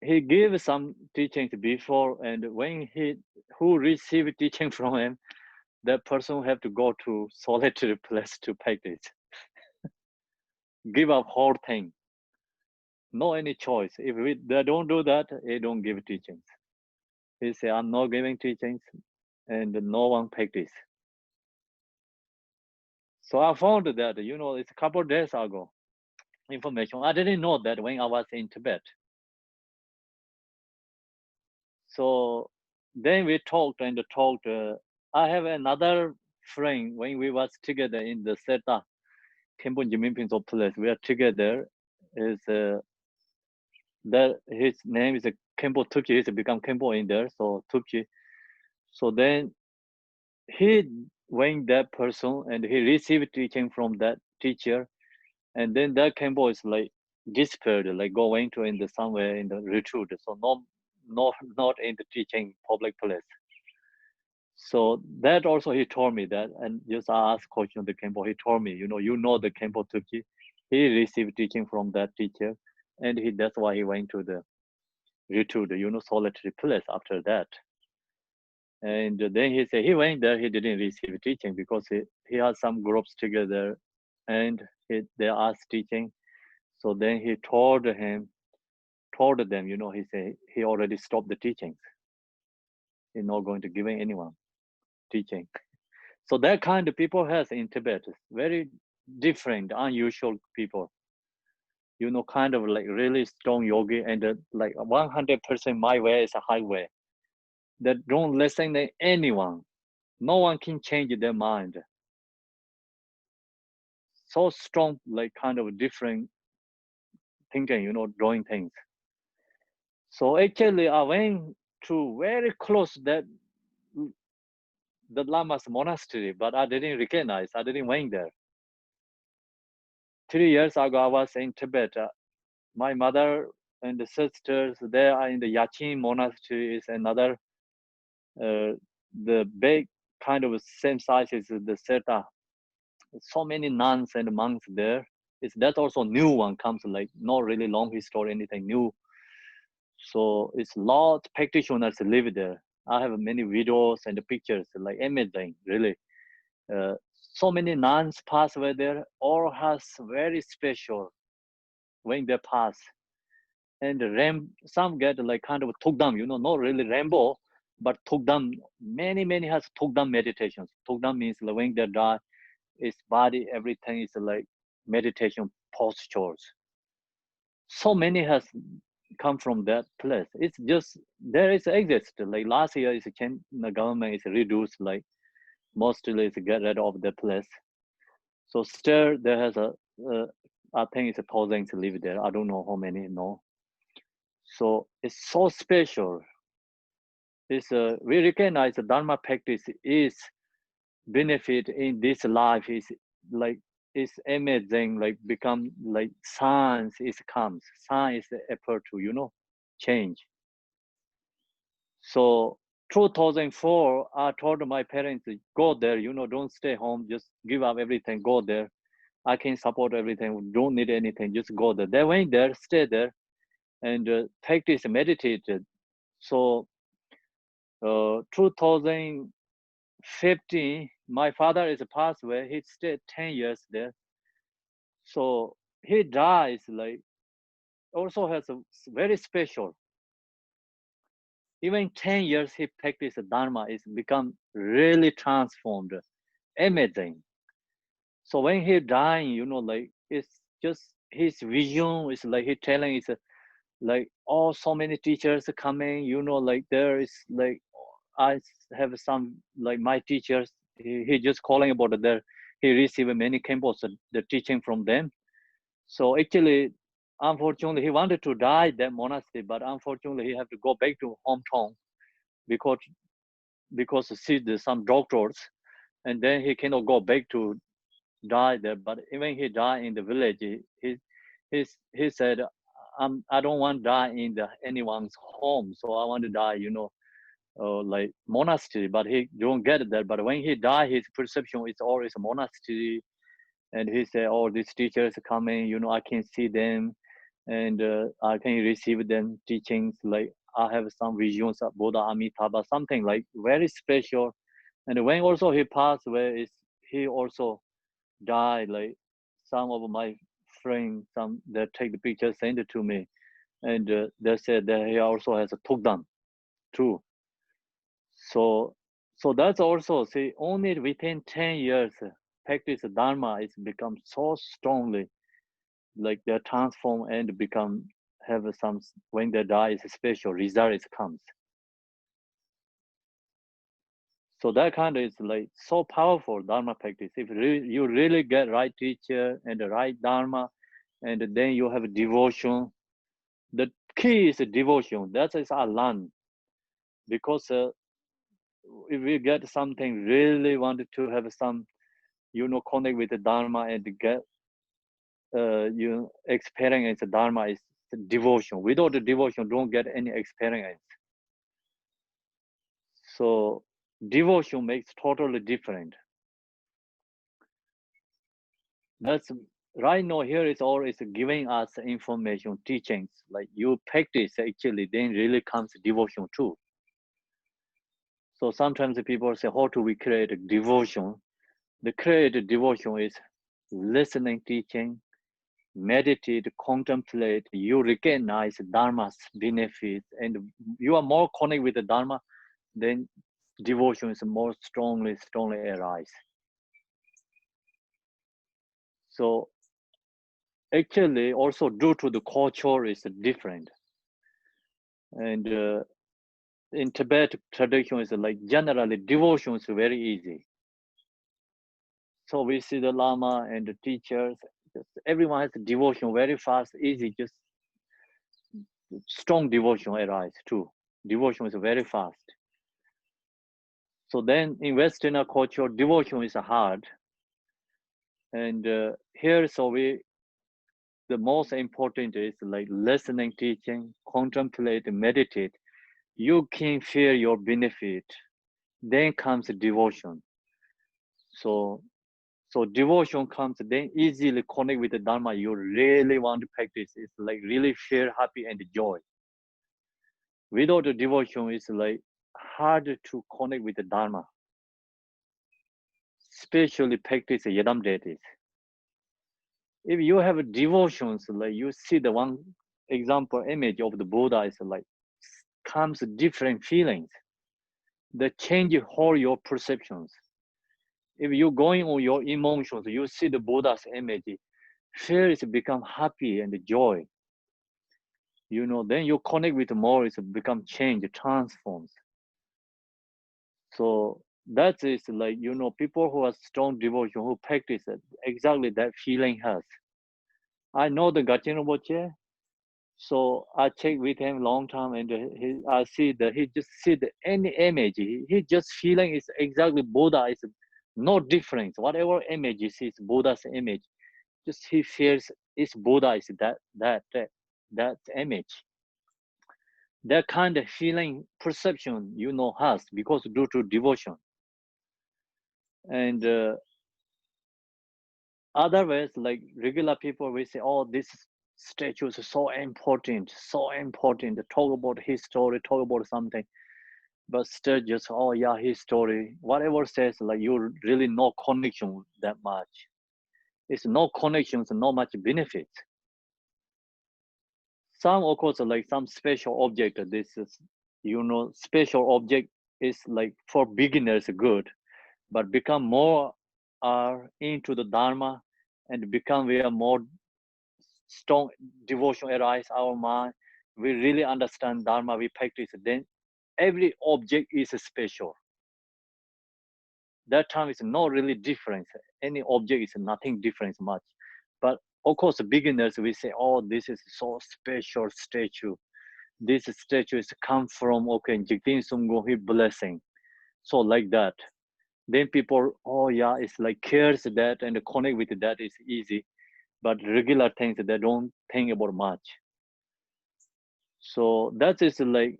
he gave some teachings before, and when who received teaching from him, that person have to go to solitary place to practice. Give up whole thing. No any choice. If they don't do that, they don't give teachings. He said, I'm not giving teachings, and no one practice. So I found that, it's a couple of days ago, information. I didn't know that when I was in Tibet. So then we talked. I have another friend when we was together in the Seta Khenpo Jiminpin's place. We are together. His name is Khenpo Tukyi. He's become Khenpo in there. So Tukyi. So then he went that person and he received teaching from that teacher, and then that Khenpo is like disappeared, like going to in the somewhere in the retreat. So not in the teaching public place. So that also he told me that, and just I asked question the Khenpo. He told me, the Khenpo Tukyi, he received teaching from that teacher, and that's why he went to the retreat, solitary place after that. And then he said he went there, he didn't receive teaching because he had some groups together, and they asked teaching. So then he told them, he said he already stopped the teachings. He's not going to give anyone teaching. So that kind of people has in Tibet, very different, unusual people. Kind of like really strong yogi, and like 100% my way is a highway. That don't listen to anyone. No one can change their mind. So strong, like kind of different thinking, doing things. So actually I went to very close the Lama's monastery, but I didn't recognize, I didn't went there. 3 years ago, I was in Tibet. My mother and the sisters there are in the Yachin monastery, is another, the big kind of same size as the Seta. So many nuns and monks there. That also new one comes, like not really long history, anything new. So it's lot practitioners live there. I have many videos and pictures, like amazing, really. So many nuns pass away there, all has very special when they pass. And some get like kind of tukdam, not really rainbow, but tukdam. Many has tukdam meditations. Tukdam means like when they die, its body, everything is like meditation postures. So many has come from that place. It's just there is exist. Like last year, the government is reduced, like mostly is get rid of the place. So still there has I think it's 1,000 to live there. I don't know how many. No. So it's so special. We recognize the Dharma practice is benefit in this life is like it's amazing, like become like science is comes. Science is the effort to change. So 2004, I told my parents, go there, don't stay home, just give up everything, go there. I can support everything, don't need anything, just go there. They went there, stay there, and practice, meditated. So 2015, my father is passed away. He stayed 10 years there. So he dies, like also has a very special. Even 10 years he practiced Dharma, is become really transformed, amazing. So when he dying, you know, like it's just his vision is like he telling it's like oh so many teachers are coming, you know, like there is like I have some like my teachers. He just calling about it there. He received many Khenpos the teaching from them. So actually, unfortunately, he wanted to die that monastery, but unfortunately, he have to go back to hometown because see some doctors, and then he cannot go back to die there. But even he died in the village, he said, I don't want to die in anyone's home, so I want to die, you know, like monastery. But he don't get that. But when he died, his perception is always a monastery, and he said, "Oh, these teachers are coming, you know, I can see them, and I can receive them teachings. Like I have some visions of Buddha Amitabha, something like very special." And when also he passed away, he also died. Like some of my friends, some that take the picture, send it to me, and they said that he also has a tukdam too. So, so that's also see only within 10 years, practice Dharma is become so strongly, like they transform and become have some when they die is a special result comes. So that kind of is like so powerful Dharma practice. If you really get right teacher and the right Dharma, and then you have devotion. The key is devotion. That is I learn because if we get something really wanted to have some, you know, connect with the Dharma and get you experience the Dharma is devotion. Without the devotion, don't get any experience. So devotion makes totally different. That's right now here is always giving us information, teachings. Like you practice actually, then really comes devotion too. So sometimes the people say, how do we create a devotion? The created devotion is listening, teaching, meditate, contemplate. You recognize Dharma's benefits, and you are more connected with the Dharma, then devotion is more strongly arise. So actually, also due to the culture is different, and in Tibet tradition is like generally devotion is very easy. So we see the Lama and the teachers, just everyone has devotion very fast, easy, just strong devotion arise too. Devotion is very fast. So then in Western culture, devotion is hard. And here, so the most important is like listening, teaching, contemplate, meditate. You can feel your benefit. Then comes devotion. So devotion comes, then easily connect with the Dharma you really want to practice. It's like really feel happy and joy. Without the devotion, it's like hard to connect with the Dharma. Especially practice Yadam deities. If you have devotions, like you see the one example image of the Buddha is like comes different feelings that change whole your perceptions. If you're going on your emotions, you see the Buddha's image, feels become happy and joy. You know, then you connect with more, it's become change, transforms. So that is like, you know, people who have strong devotion, who practice it, exactly that feeling has. I know the Gachin Rinpoche, so I check with him long time, and I see that he just see the any image, he just feeling is exactly Buddha is no difference. Whatever image he sees, Buddha's image, just he feels is Buddha is that image. That kind of feeling perception, you know, has because due to devotion. And otherwise, like regular people, we say, oh, this statue is so important, talk about his story, talk about something, but still just, oh yeah, his story, whatever says, like you really no connection that much. It's no connections, no much benefits. Some, of course, like some special object, this is, you know, special object is like for beginners good, but become more are into the Dharma and become we are more strong devotion arise our mind, we really understand Dharma, we practice, then every object is special. That time is not really different. Any object is nothing different much. But of course, beginners, we say, oh, this is so special statue. This statue is come from, okay, Jigten Sumgo, blessing. So like that. Then people, oh yeah, it's like cares that and connect with that is easy. But regular things, they don't think about much. So that is like,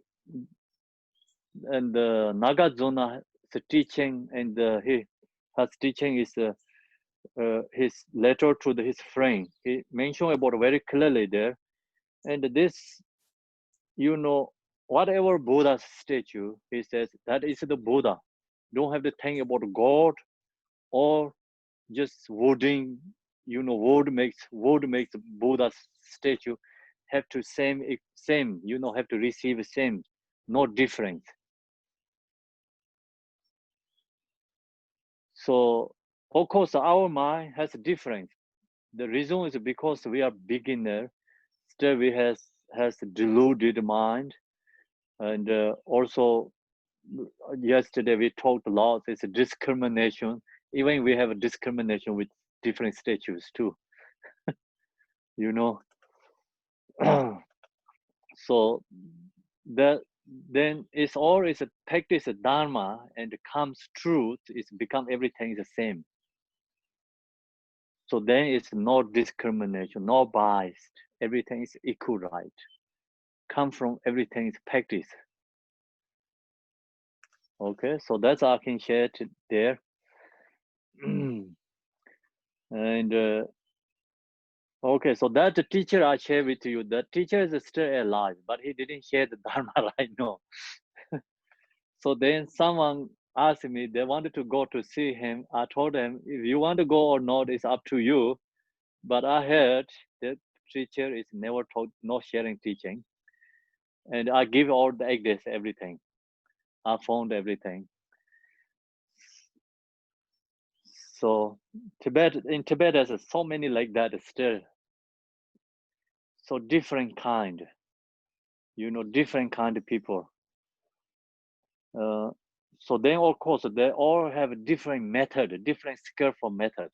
and the Nagarjuna teaching, and his teaching is his letter to his friend. He mentioned about very clearly there. And this, you know, whatever Buddha statue, he says that is the Buddha. Don't have to think about God or just wording, you know, word makes Buddha's statue have to same, you know, have to receive same, no difference. So of course our mind has a difference. The reason is because we are beginner, still we has deluded mind, and also yesterday we talked a lot. It's a discrimination. Even we have a discrimination with different statues too. You know, so that then it's all is a practice of Dharma and comes truth. It's become everything is the same. So then it's no discrimination, no bias. Everything is equal, right? Come from everything is practice. Okay, so that's I can share there. And okay, so that the teacher I share with you, the teacher is still alive, but he didn't share the Dharma right now. So then someone asked me, they wanted to go to see him. I told them, if you want to go or not, it's up to you. But I heard that teacher is never taught, no sharing teaching. And I give all the address, everything. I found everything. So in Tibet, there's so many like that still. So different kind, you know, different kind of people. So then of course, they all have a different method, different skillful method.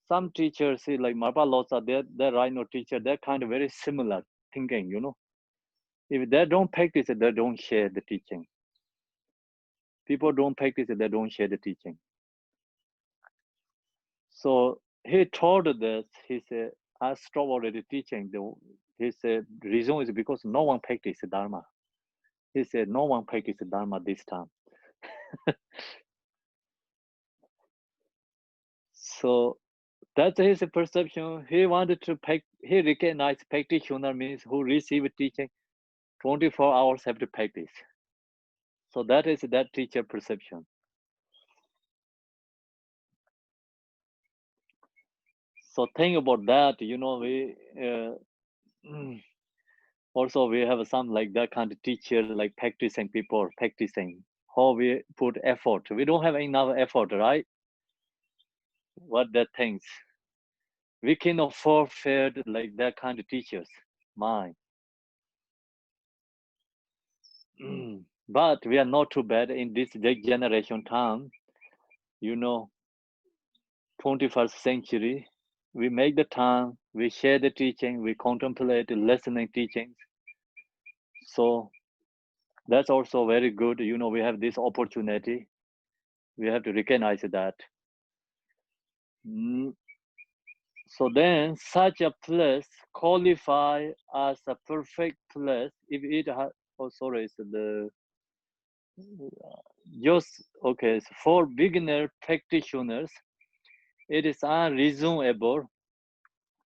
Some teachers, see like Marpa Lotsa, they're Rhino teacher, they're kind of very similar thinking, you know. If they don't practice it, they don't share the teaching. People don't practice it, they don't share the teaching. So he told us, he said, I stopped already teaching. He said, the reason is because no one practiced Dharma. He said, no one practiced Dharma this time. So that's his perception. He wanted to he recognized practitioner means who receive teaching 24 hours have to practice. So that is that teacher perception. So think about that, you know, we also we have some like that kind of teacher, like practicing people, practicing how we put effort. We don't have enough effort, right? What that things. We cannot forfeit like that kind of teachers, mind. But we are not too bad in this generation time, you know, 21st century. We make the time, we share the teaching, we contemplate listening teachings. So that's also very good. You know, we have this opportunity. We have to recognize that. So then such a place qualify as a perfect place if it has, oh sorry, it's the, just, okay, so for beginner practitioners, it is unreasonable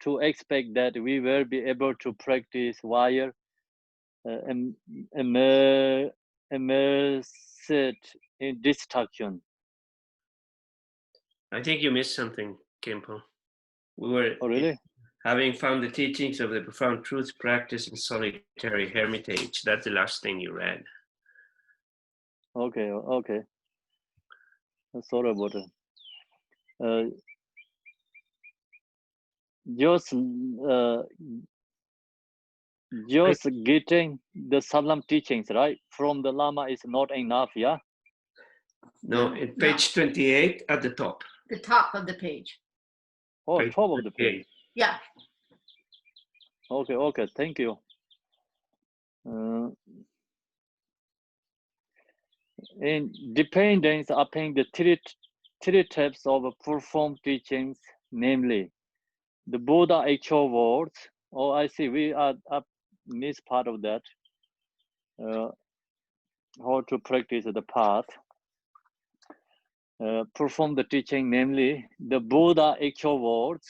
to expect that we will be able to practice while immersed in destruction. I think you missed something, Khenpo. We were really? Having found the teachings of the profound truth, practice in solitary hermitage. That's the last thing you read. Okay. Sorry about it. just getting the Salam teachings, right, from the Lama is not enough, yeah? No, at page 28 at the top. The top of the page. Oh, Page top of the page. 28. Yeah. Okay, okay, thank you. In dependence upon the three types of performed teachings, namely the Buddha actual words. Oh, I see. We are up miss part of that. How to practice the path. Perform the teaching, namely the Buddha actual words.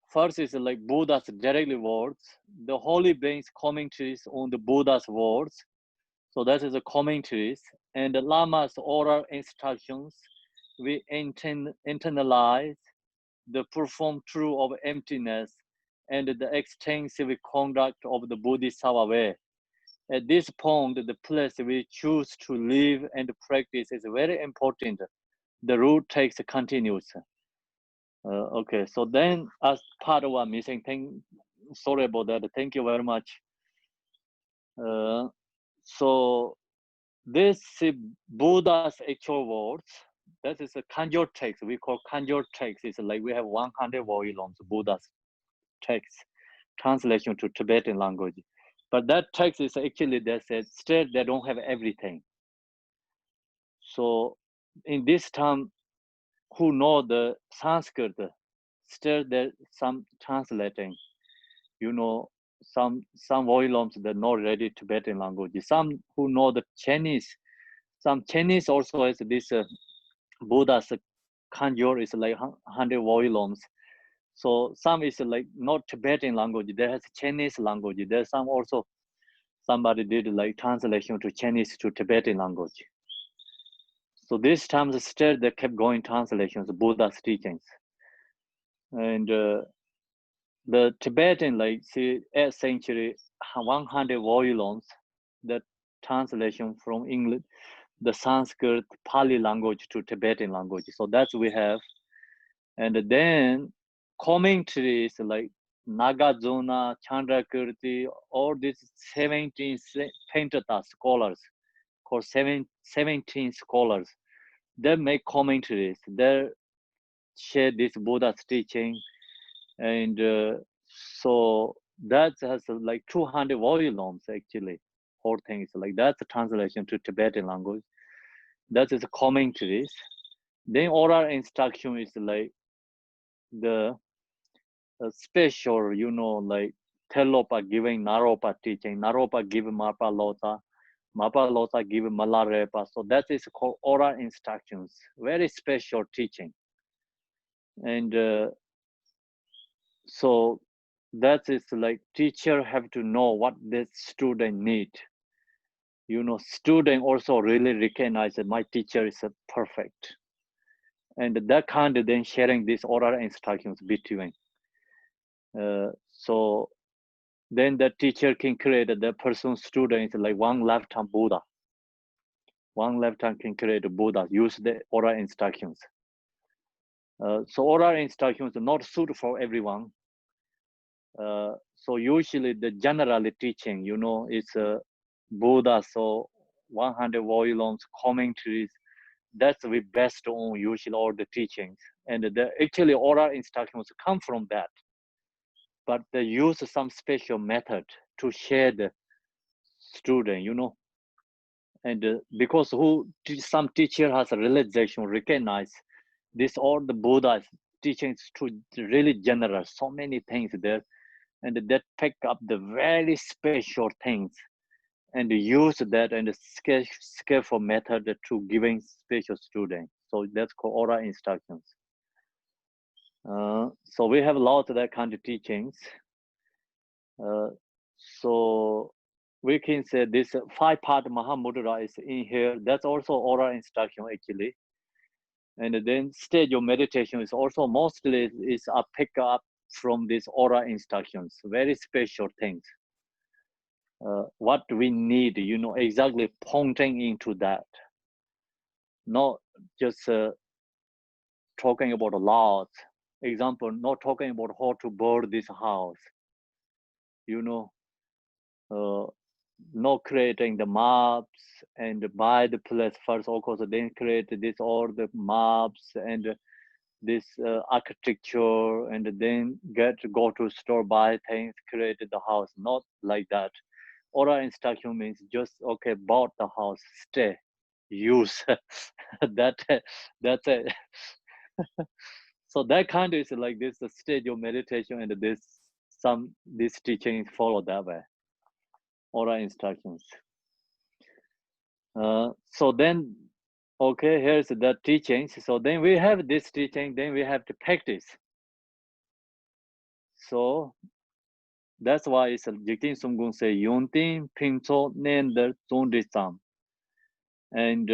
First is like Buddha's directly words. The holy beings commentaries on the Buddha's words. So that is the commentaries. And the Lama's oral instructions. We internalize the profound truth of emptiness and the extensive conduct of the Bodhisattva way. At this point, the place we choose to live and practice is very important. The route takes continuous. Okay, so then as part of our missing thing, sorry about that. Thank you very much. So this Buddha's actual words, that is a kanjor text. We call kanjor text. It's like we have 100 volumes, Buddha's text, translation to Tibetan language. But that text is actually, they said, still they don't have everything. So in this time, who know the Sanskrit, still there's some translating, you know, some volumes that not ready Tibetan language. Some who know the Chinese, some Chinese also has this Buddha's kanjor is like 100 volumes. So some is like not Tibetan language, there has Chinese language. There's some also, somebody did like translation to Chinese to Tibetan language. So this time still they kept going translations, Buddha's teachings. And the Tibetan, like see 8th century, 100 volumes, the translation from English, the Sanskrit, Pali language to Tibetan language. So that's we have. And then commentaries like Nagarjuna, Chandrakirti, all these 17 Pentata scholars, called 17 scholars, they make commentaries. They share this Buddha's teaching. And so that has like 200 volumes actually. Whole thing is like that's a translation to Tibetan language. That is commentaries. Then oral instruction is like the special, you know, like Telopa giving Naropa teaching, Naropa giving Mapa Lota giving Malarepa. So that is called oral instructions, very special teaching. And so that is like teacher have to know what the student need. You know, student also really recognize that my teacher is perfect. And that kind of then sharing these oral instructions between. So then the teacher can create the person student is like one lifetime Buddha. One lifetime can create a Buddha, use the oral instructions. So oral instructions are not suitable for everyone. So usually the general teaching, you know, it's Buddha, so 100 volumes, commentaries, that's we best on usually all the teachings. And the actually oral instructions come from that. But they use some special method to share the student, you know. And because some teacher has a realization, recognize this all the Buddha's teachings to really general, so many things there. And that pick up the very special things and use that and skillful method to giving special students. So that's called oral instructions. So we have a lot of that kind of teachings. So we can say this 5-part Mahamudra is in here. That's also oral instruction actually. And then stage of meditation is also mostly is a pick up from these oral instructions, very special things. What we need, you know, exactly pointing into that. Not just talking about laws. Example, not talking about how to build this house. You know, not creating the maps and buy the place first, of course, then create this all the maps and this architecture, and then go to store, buy things, create the house. Not like that. Oral instruction means just okay, bought the house, stay, use. That's it. So that kind is like this the stage of meditation, and these teachings follow that way. Oral instructions. So then, okay, here's the teachings. So then we have this teaching, then we have to practice. So that's why it's Jikin Sumgun say Yuntin Pincho Nender Zundisam, and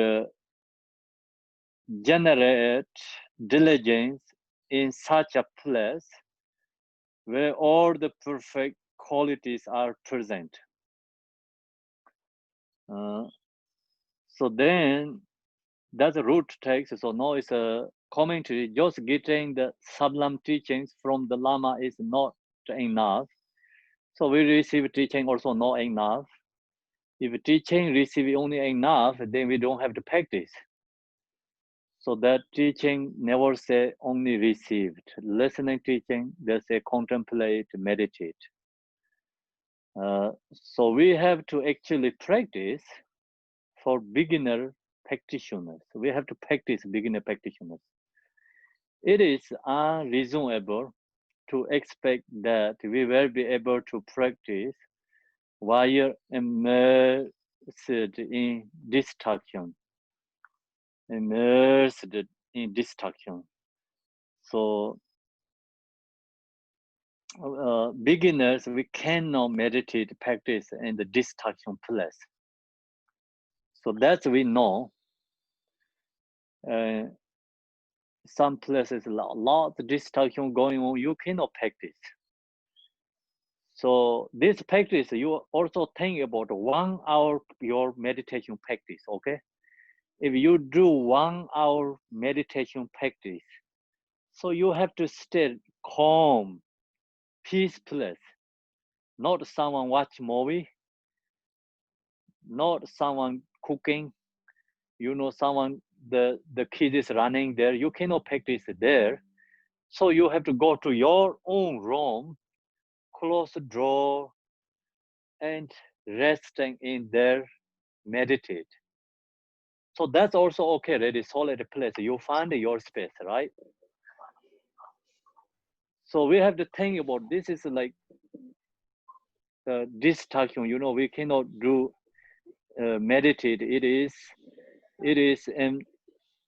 generate diligence in such a place where all the perfect qualities are present. So then that's a root text. So now it's a commentary. Just getting the sublime teachings from the Lama is not enough. So we receive teaching also not enough. If teaching receive only enough, then we don't have to practice. So that teaching never say only received. Listening teaching, they say contemplate, meditate. So we have to actually practice for beginner practitioners. We have to practice beginner practitioners. It is unreasonable to expect that we will be able to practice while immersed in distraction. Immersed in distraction. So beginners, we cannot meditate, practice in the distraction place. So that we know. Some places, lot of distraction going on, you cannot practice. So this practice, you also think about 1 hour your meditation practice, okay? If you do 1 hour meditation practice, so you have to stay calm, peace place, not someone watch movie, not someone cooking, you know, someone, the kid is running there, you cannot practice there. So you have to go to your own room, close the door, and resting in there, meditate. So that's also okay, really solid place. You find your space, right? So we have to think about this is like distraction. You know, we cannot do meditate. It is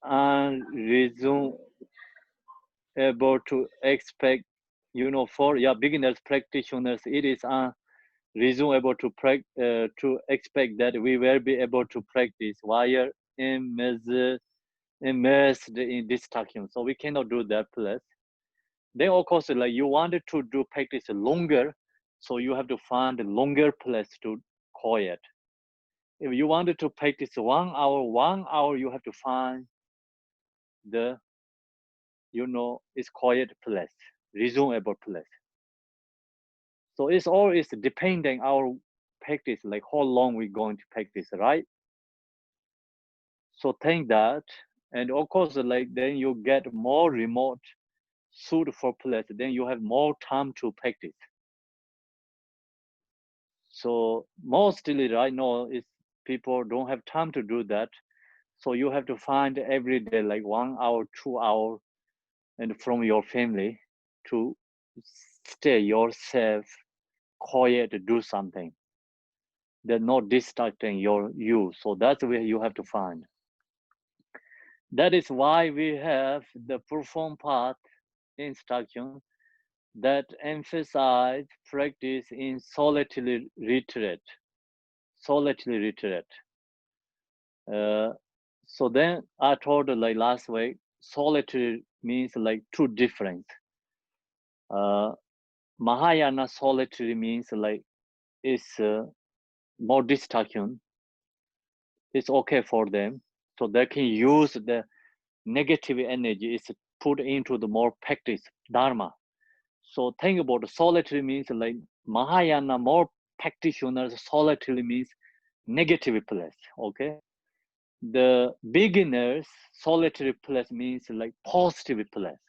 unreasonable to expect. You know, for beginners practitioners, it is unreasonable to expect that we will be able to practice while immersed in distraction. So we cannot do that place. Then of course, like you wanted to do practice longer, so you have to find a longer place to quiet. If you wanted to practice 1 hour, you have to find the, it's quiet place, reasonable place. So it's always depending our practice, like how long we're going to practice, right? So think that, and of course, like then you get more remote, suitable place, then you have more time to practice. So mostly right now is people don't have time to do that. So you have to find every day like 1 hour, 2 hours, and from your family to stay yourself quiet to do something. They're not distracting you. So that's where you have to find. That is why we have the perform path instruction that emphasize practice in solitary retreat. Solitary retreat. So then I told like last week, solitary means like two different. Mahayana solitary means like it's more distraction. It's okay for them, so they can use the negative energy. It's put into the more practice, Dharma. So think about solitary means like Mahayana, more practitioners, solitary means negative place, okay? The beginners, solitary place means like positive place.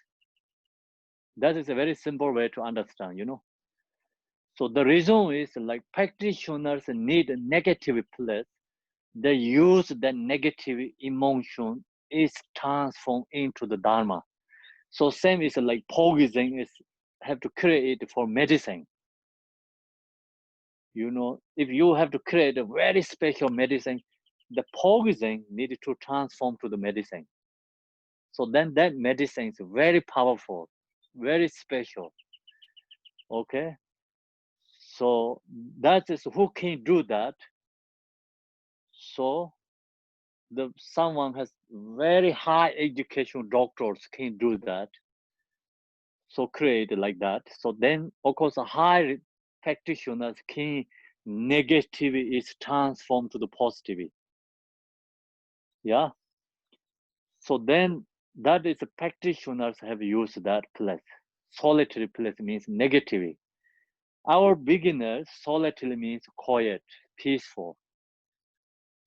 That is a very simple way to understand, you know. So the reason is like practitioners need a negative place. They use that negative emotion is transformed into the Dharma. So same is like poison is have to create for medicine. You know, if you have to create a very special medicine, the poison needed to transform to the medicine. So then that medicine is very powerful, very special. Okay. So that is who can do that. So the someone has very high education doctors can do that. So create like that. So then of course high practitioners can negative is transformed to the positive. Yeah. So then that is the practitioners have used that place. Solitary place means negative. Our beginners, solitary means quiet, peaceful.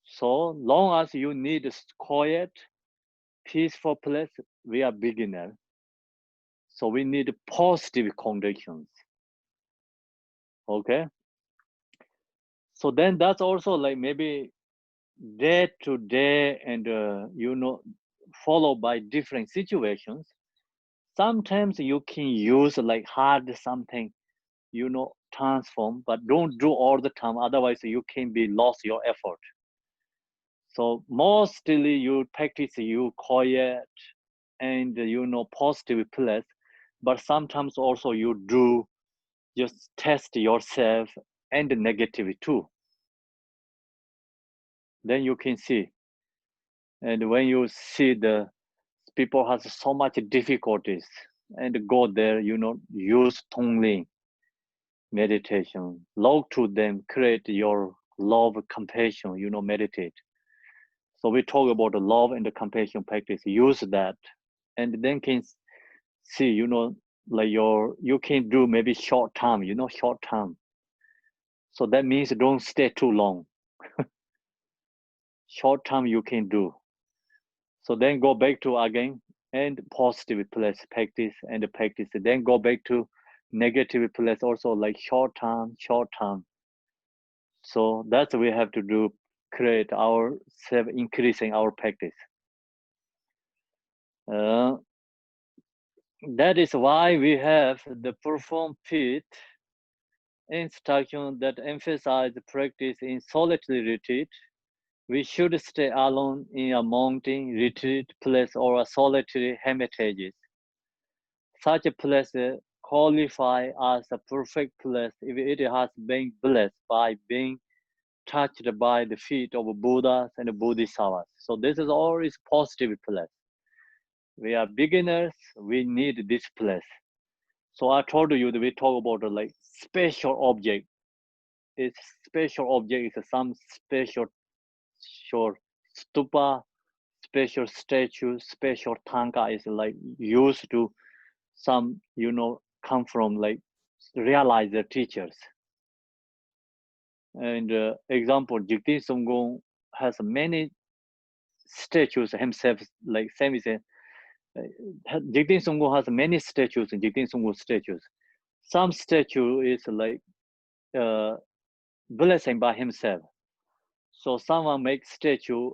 So long as you need a quiet, peaceful place, we are beginner. So we need positive conditions. Okay. So then that's also like maybe day to day and you know, followed by different situations. Sometimes you can use like hard something, you know, transform, but don't do all the time. Otherwise you can be lost your effort. So mostly you practice you quiet and you know positive place, but sometimes also you do just test yourself and negative too. Then you can see. And when you see the people has so much difficulties and go there, you know, use Tongling meditation, log to them, create your love, compassion, you know, meditate. So we talk about the love and the compassion practice, use that, and then can see, you know, like you can do maybe short term, you know, short term. So that means don't stay too long. Short term you can do. So then go back to again and positive place practice and practice. Then go back to negative place also like short term, short term. So that's what we have to do, create our self, increasing our practice. That is why we have the perform fit instruction that emphasize practice in solitary retreat. We should stay alone in a mountain retreat place or a solitary hermitage. Such a place qualify as a perfect place if it has been blessed by being touched by the feet of Buddhas and Bodhisattvas. So this is always positive place. We are beginners, we need this place. So I told you that we talk about like special object. It's special object is some special short stupa, special statue, special tanka is like used to some, you know, come from like realizer teachers. And example, Jigten Songgon has many statues himself, like same is Jigten Songgon has many statues, Jigten Songgon statues. Some statue is like blessing by himself. So someone makes statue,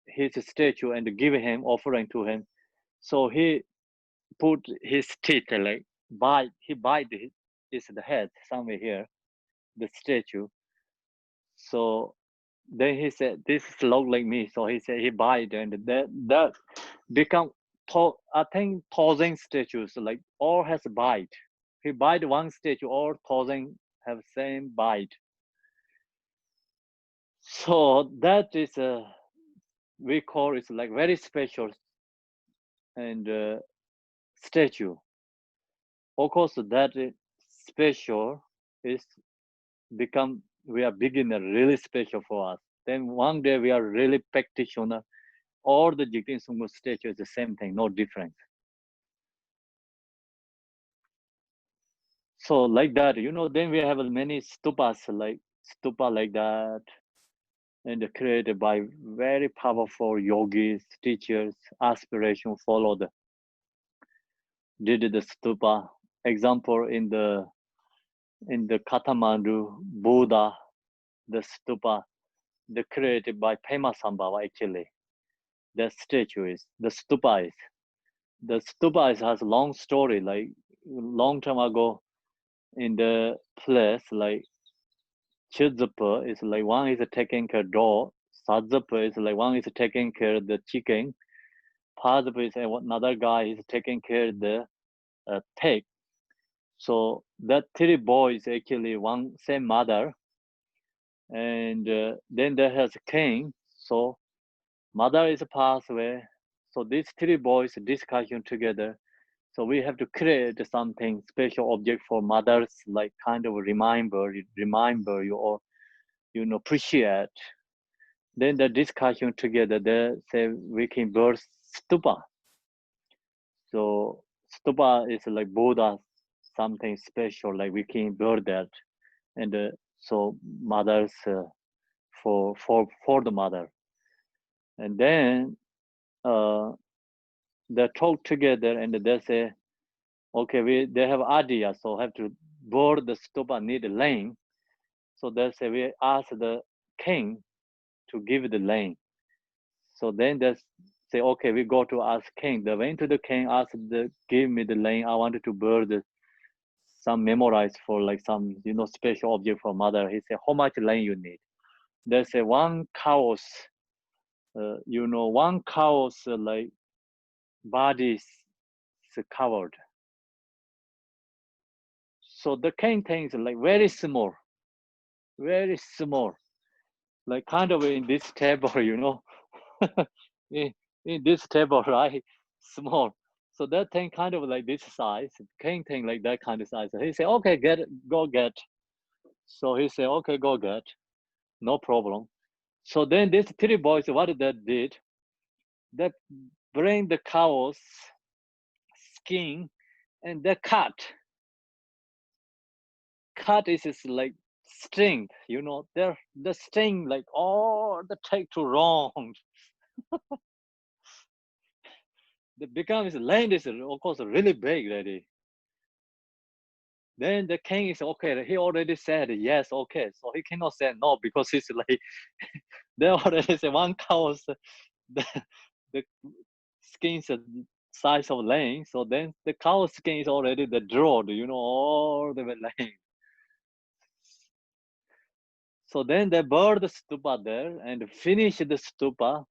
his statue and give him, offering to him. So he put his teeth like he bite is the head somewhere here, the statue. So then he said, this look like me. So he said he bite and that become, I think 1,000 statues, like all has bite. He bite one statue, all 1,000 have same bite. So that is we call it like very special and statue. Of course, that is special is become, we are beginner really special for us. Then one day we are really practitioner. All the Jigten Songgon statue is the same thing, no difference. So like that, you know, then we have many stupas, like stupa like that, and created by very powerful yogis, teachers, aspiration followed, did the stupa. Example in the Kathmandu Buddha, the stupa, the created by Pema Sambhava actually. The statue is, the stupa is. The stupa has a long story, like long time ago in the place, like Chidzapa is like one is taking care of dog, Sadzapa is like one is taking care of the chicken, Padzapa is another guy is taking care of the pig. So that three boys actually one same mother, and then there has a king. So mother is passed away. So these three boys discussion together. So we have to create something special object for mothers, like kind of remember you or appreciate. Then the discussion together, they say we can build stupa. So stupa is like Buddha, something special, like we can build that, and so mothers for the mother, and then they talk together and they say, okay, they have idea, so have to build the stupa need land. So they say we ask the king to give the land. So then they say, okay, we go to ask king. They went to the king, asked give me the land. I wanted to build some memorize for like some special object for mother. He said, how much land you need? They say one cow's, one cow's like body is covered. So the king thinks like very small, like kind of in this table, in this table, right? Small. So that thing kind of like this size, king thing like that kind of size. He said, okay, go get. So he said, okay, go get, no problem. So then these three boys, what they did, they bring the cow's skin and they cut. Cut is like string, the string like all the take too wrong. The becomes land is of course really big already. Then the king is okay. He already said yes, okay. So he cannot say no because he's like they already say one cow's the skin's the size of land. So then the cow skin is already the drawed, all the way land. So then they build the stupa there and finish the stupa,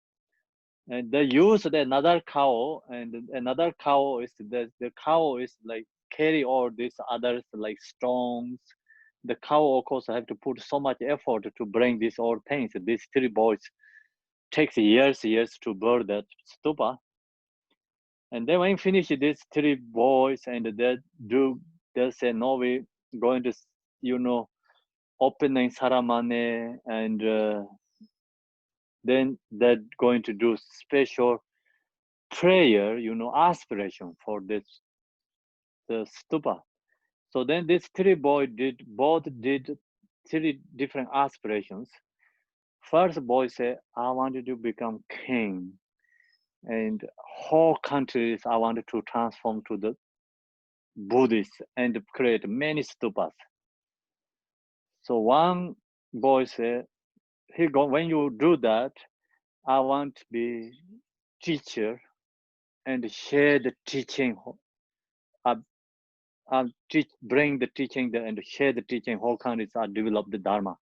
and they use another cow, and another cow is the cow is like carry all these others like stones. The cow of course have to put so much effort to bring these all things. These three boys takes years to build that stupa. And then when finish these three boys and they say no, we going to opening ceremony, and then they're going to do special prayer, aspiration for the stupa. So then these three boys did three different aspirations. First boy said, I wanted to become king, and whole countries I wanted to transform to the Buddhist and create many stupas. So one boy said, when you do that, I want to be teacher and share the teaching, bring the teaching there and share the teaching. Whole countries are develop the Dharma.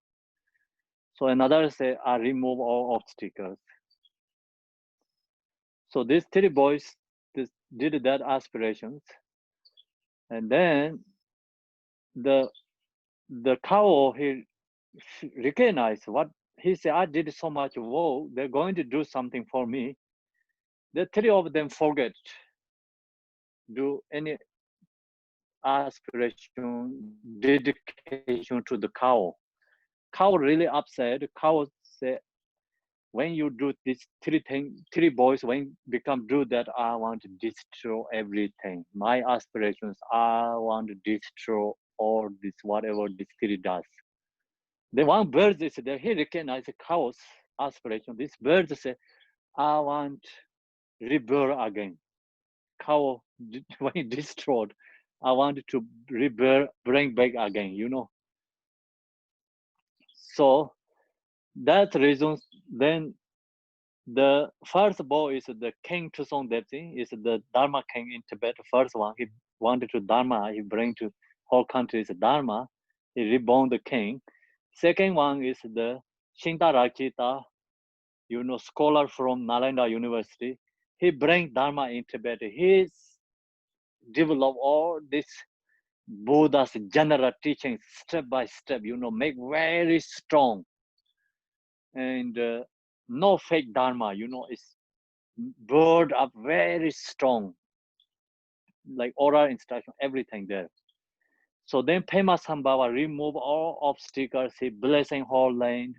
So another say, I remove all obstacles. So these three boys did that aspirations, and then the cow, he recognized what he said. I did so much work. They're going to do something for me. The three of them forget do any aspiration, dedication to the cow. Cow really upset. Cow said, when you do this three boys, when become do that, I want to destroy everything. My aspirations, I want to destroy all this whatever this theory does. The one bird is there, he recognizes chaos aspiration. This bird say, I want rebirth again. Cow when destroyed, I want to rebirth, bring back again, you know. So that reason, then the first boy is the King Tusong Depsi, is the Dharma king in Tibet. First one, he wanted to Dharma, he bring to whole country is Dharma, he reborn the king. Second one is the Shinta Rakita, you know, scholar from Nalanda University. He bring Dharma in Tibet. He develop all this Buddha's general teachings step by step, you know, make very strong. And no fake Dharma, you know, it's bird up very strong, like oral instruction, everything there. So then Pema Sambhava remove all obstacles, he blessing whole land,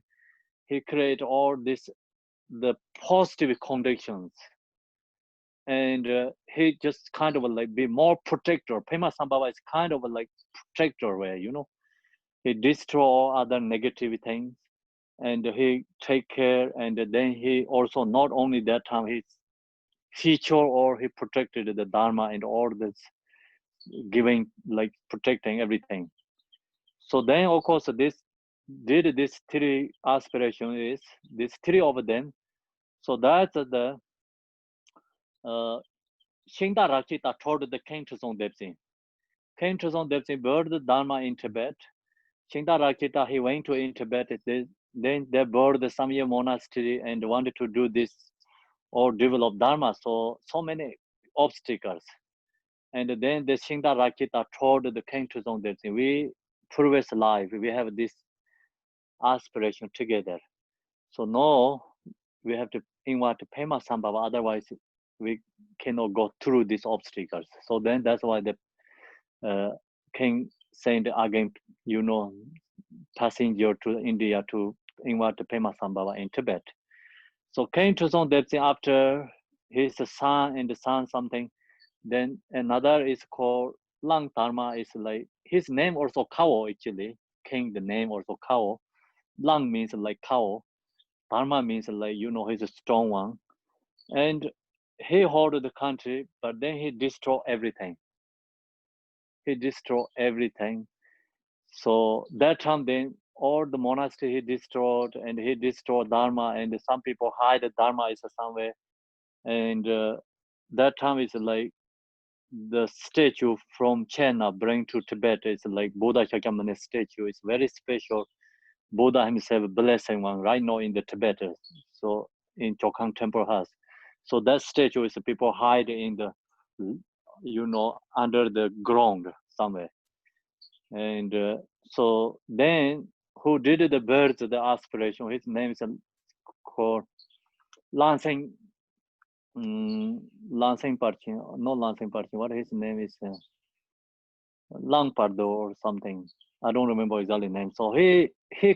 he create all this, the positive conditions. And he just kind of like be more protector. Pema Sambhava is kind of like protector where, you know, he destroy all other negative things and he take care. And then he also, not only that time, he feature or he protected the Dharma and all this, giving, like protecting everything. So then of course this did this three aspiration is this three of them. So that's the Shinta Rakshita told the King Tuzong Depsi. King Tuzong Depsi burned the Dharma in Tibet. Shinta Rakshita, he went to in Tibet. Then they burned the Samya monastery and wanted to do this or develop Dharma. So many obstacles. And then the Shinta Rakshita told the King Tuzong Depsi, we previous life, we have this aspiration together. So now we have to invite Pema Sambhava, otherwise we cannot go through these obstacles. So then that's why the king sent again, you know, passenger to India to invite Pema Sambhava in Tibet. So King Tuzong Depsi, after his son and the son something, then another is called Lang Dharma, is like his name also Kao actually. King, the name also Kao. Lang means like cow. Dharma means like, you know, he's a strong one. And he hold the country, but then he destroy everything. He destroy everything. So that time then all the monastery he destroyed, and he destroyed Dharma, and some people hide the Dharma is somewhere. And that time is like the statue from China bring to Tibet is like Buddha Shakyamuni statue. It's very special. Buddha himself blessing one right now in the Tibet. So in Chokhang temple house. So that statue is people hide in the, you know, under the ground somewhere. And so then who did the birds, the aspiration, his name is called Lansing, Lansing Parchin, no Lansing Parchin, what his name is? Lang Pardo or something. I don't remember his early name. So he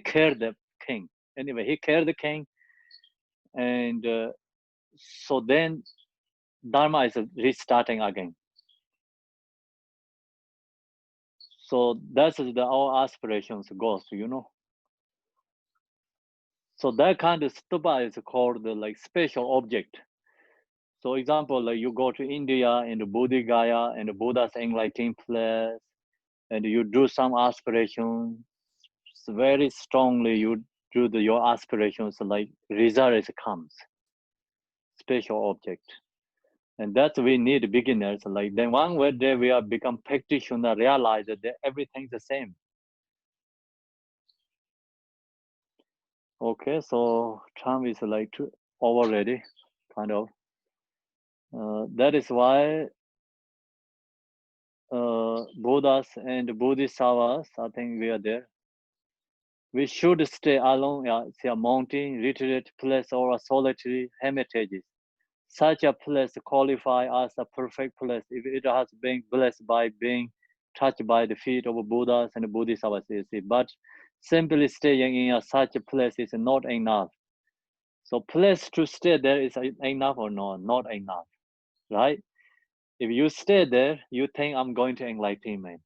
killed the king. Anyway, he killed the king. And so then Dharma is restarting again. So that's our aspirations goes, you know. So that kind of stupa is called the like special object. So example, like you go to India and the Bodhi Gaya and the Buddha's enlightening place, and you do some aspirations very strongly, you do your aspirations, like result comes, special object. And that's we need beginners, like then one way day we are become practitioner, realize that everything's the same. Okay, so time is like already, kind of. That is why Buddhas and Bodhisattvas, I think we are there. We should stay alone, say a mountain, retreat place, or a solitary hermitages. Such a place qualify as a perfect place if it has been blessed by being touched by the feet of Buddhas and Bodhisattvas. But simply staying in such a place is not enough. So place to stay there is enough or not? Not enough, right? If you stay there, you think I'm going to enlightenment.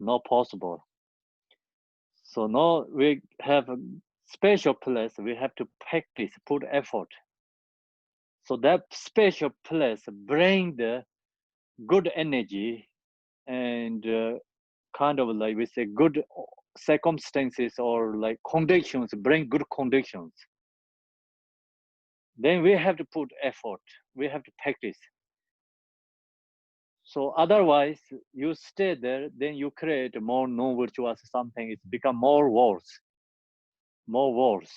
not possible. So now we have a special place. We have to practice, put effort. So that special place bring the good energy and kind of like we say good circumstances or like conditions, bring good conditions. Then we have to put effort. We have to practice. So otherwise, you stay there, then you create more non-virtuous something. It's become more worse, more worse.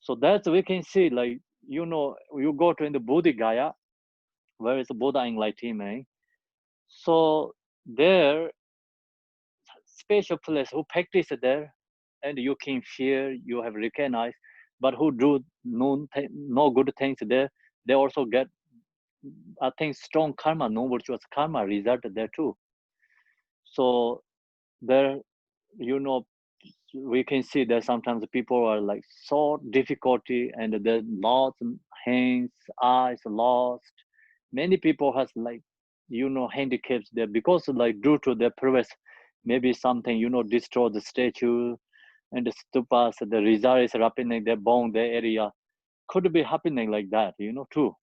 So that's we can see, like, you know, you go to in the Bodhi Gaya, where is Buddha enlightenment. So there, special place who practice there, and you can feel, you have recognized, but who do no good things there, they also get, I think, strong karma, non-virtuous karma result there too. So there, you know, we can see that sometimes people are like so difficulty and there's lost hands, eyes lost. Many people has like, you know, handicaps there because like due to their previous, maybe something, you know, destroy the statue and the stupas, the result is happening, their bone, their area. Could be happening like that, you know, too.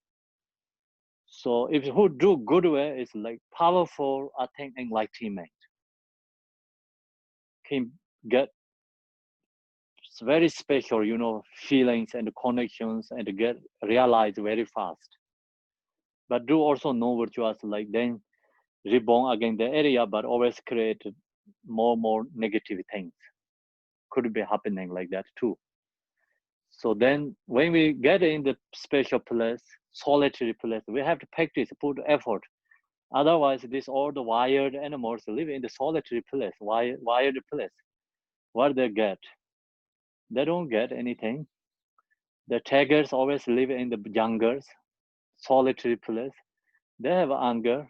So if who do good way is like powerful, I think enlightenment can get very special, you know, feelings and connections and get realized very fast. But do also know virtuous, like then reborn again the area, but always create more negative things. Could be happening like that too. So then when we get in the special place, solitary place, we have to practice, put effort. Otherwise, this all the wired animals live in the solitary place, wired place. What they get? They don't get anything. The tigers always live in the jungles, solitary place. They have anger,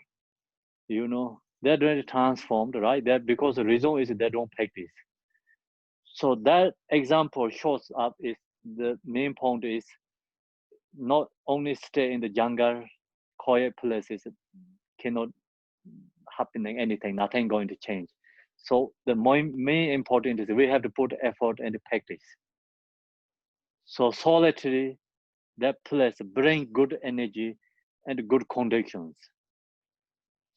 you know, they're really transformed, right? That because the reason is they don't practice. So that example shows up is the main point is not only stay in the jungle, quiet places, cannot happening anything, nothing going to change. So the main important is we have to put effort and practice. So solitary, that place bring good energy and good conditions.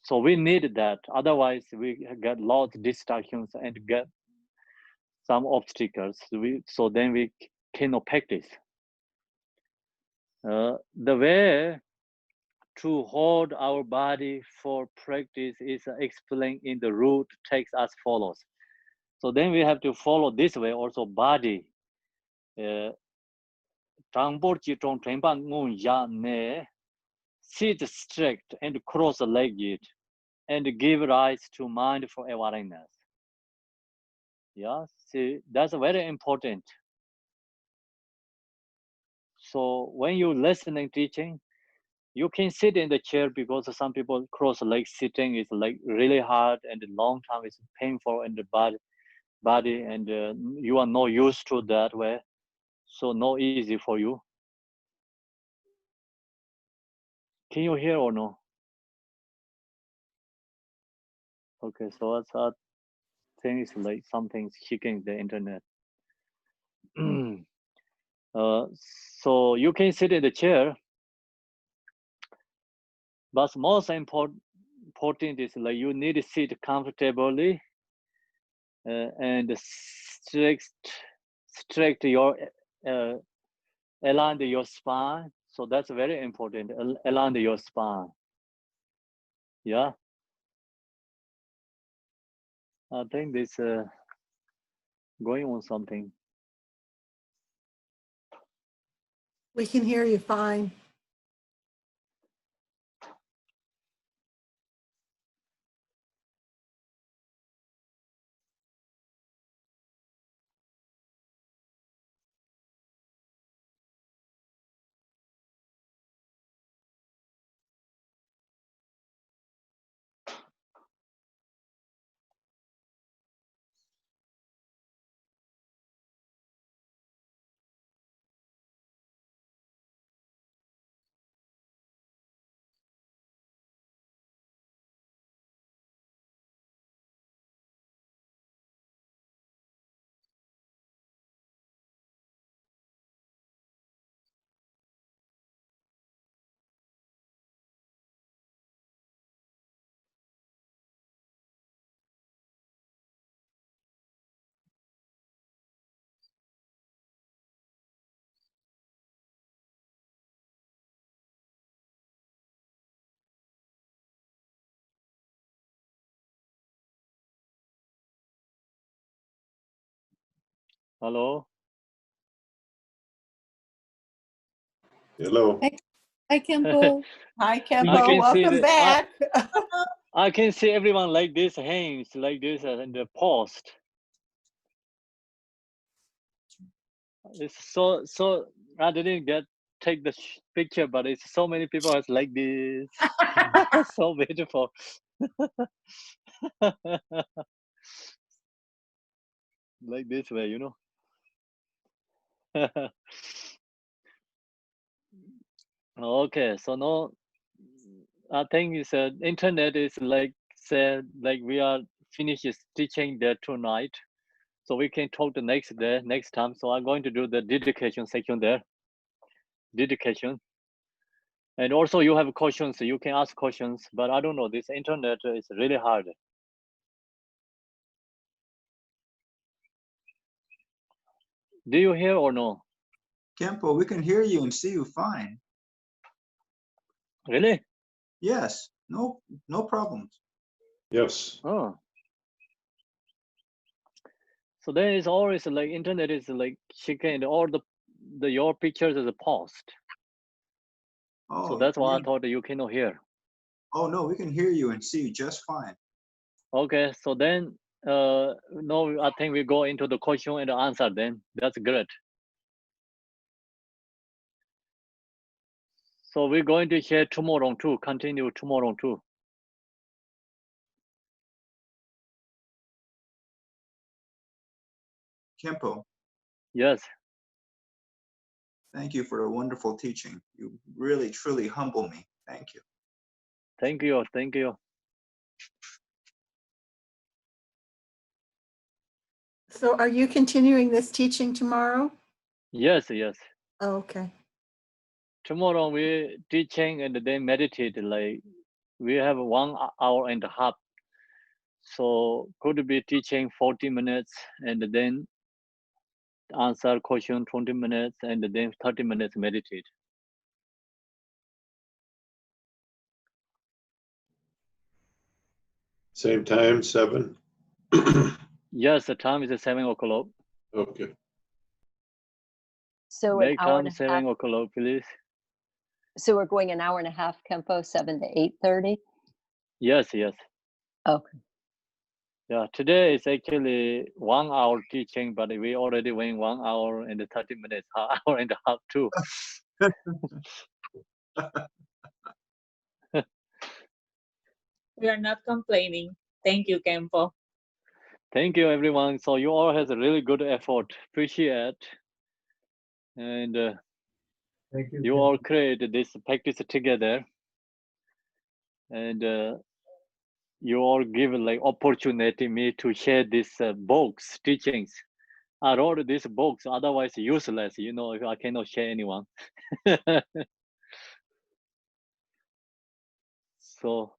So we need that. Otherwise, we get lots of distractions and get some obstacles. So then we cannot practice. The way to hold our body for practice is explained in the root text as follows. So then we have to follow this way also body. Sit straight and cross-legged and give rise to mindful awareness. Yeah, see, that's very important. So when you listening teaching, you can sit in the chair because some people cross legs sitting is like really hard and long time is painful in the body and you are not used to that way. So not easy for you. Can you hear or no? Okay, so that's I think it's like something's shaking the internet. So you can sit in the chair, but most important is like you need to sit comfortably and strict your align your spine. So that's very important. Align your spine. Yeah, I think this going on something. We can hear you fine. Hello. Hello. Hi, Khenpo. Hi, I Khenpo. can see Welcome the- back. I can see everyone like this, hands like this, and the post. It's so. I didn't take the picture, but it's so many people is like this. So beautiful. Like this way, you know. Okay, so now I think it's internet is like said like we are finished teaching there tonight, so we can talk the next day, next time. So I'm going to do the dedication section there. Dedication. And also you have questions, so you can ask questions, but I don't know, this internet is really hard. Do you hear or no? Khenpo, we can hear you and see you fine. Really? Yes, no problems. Yes. Oh. So there is always like internet is like chicken or the your pictures is a post. Oh, So that's why I yeah. thought you cannot hear. Oh no, we can hear you and see you just fine. Okay, so then no, I think we go into the question and answer then. That's great. So we're going to share tomorrow too, continue tomorrow too. Khenpo, Yes. thank you for a wonderful teaching. You really, truly humble me. Thank you. Thank you. Thank you. So are you continuing this teaching tomorrow? Yes, yes. Oh, okay. Tomorrow we teaching and then meditate, like we have 1 hour and a half. So could be teaching 40 minutes and then answer question 20 minutes and then 30 minutes meditate. Same time, 7. Yes, the time is 7 o'clock. Okay. So an Make hour time and a 7 half. o'clock, please. So we're going an hour and a half, Khenpo, 7 to 8:30. Yes, yes. Okay. Yeah, today is actually 1 hour teaching, but we already went 1 hour and 30 minutes, hour and a half too. We are not complaining. Thank you, Khenpo. Thank you, everyone. So you all has a really good effort. Appreciate. And Thank you. you all created this practice together. And you all give like opportunity me to share this books, teachings. I wrote these books, otherwise useless, you know, if I cannot share anyone. So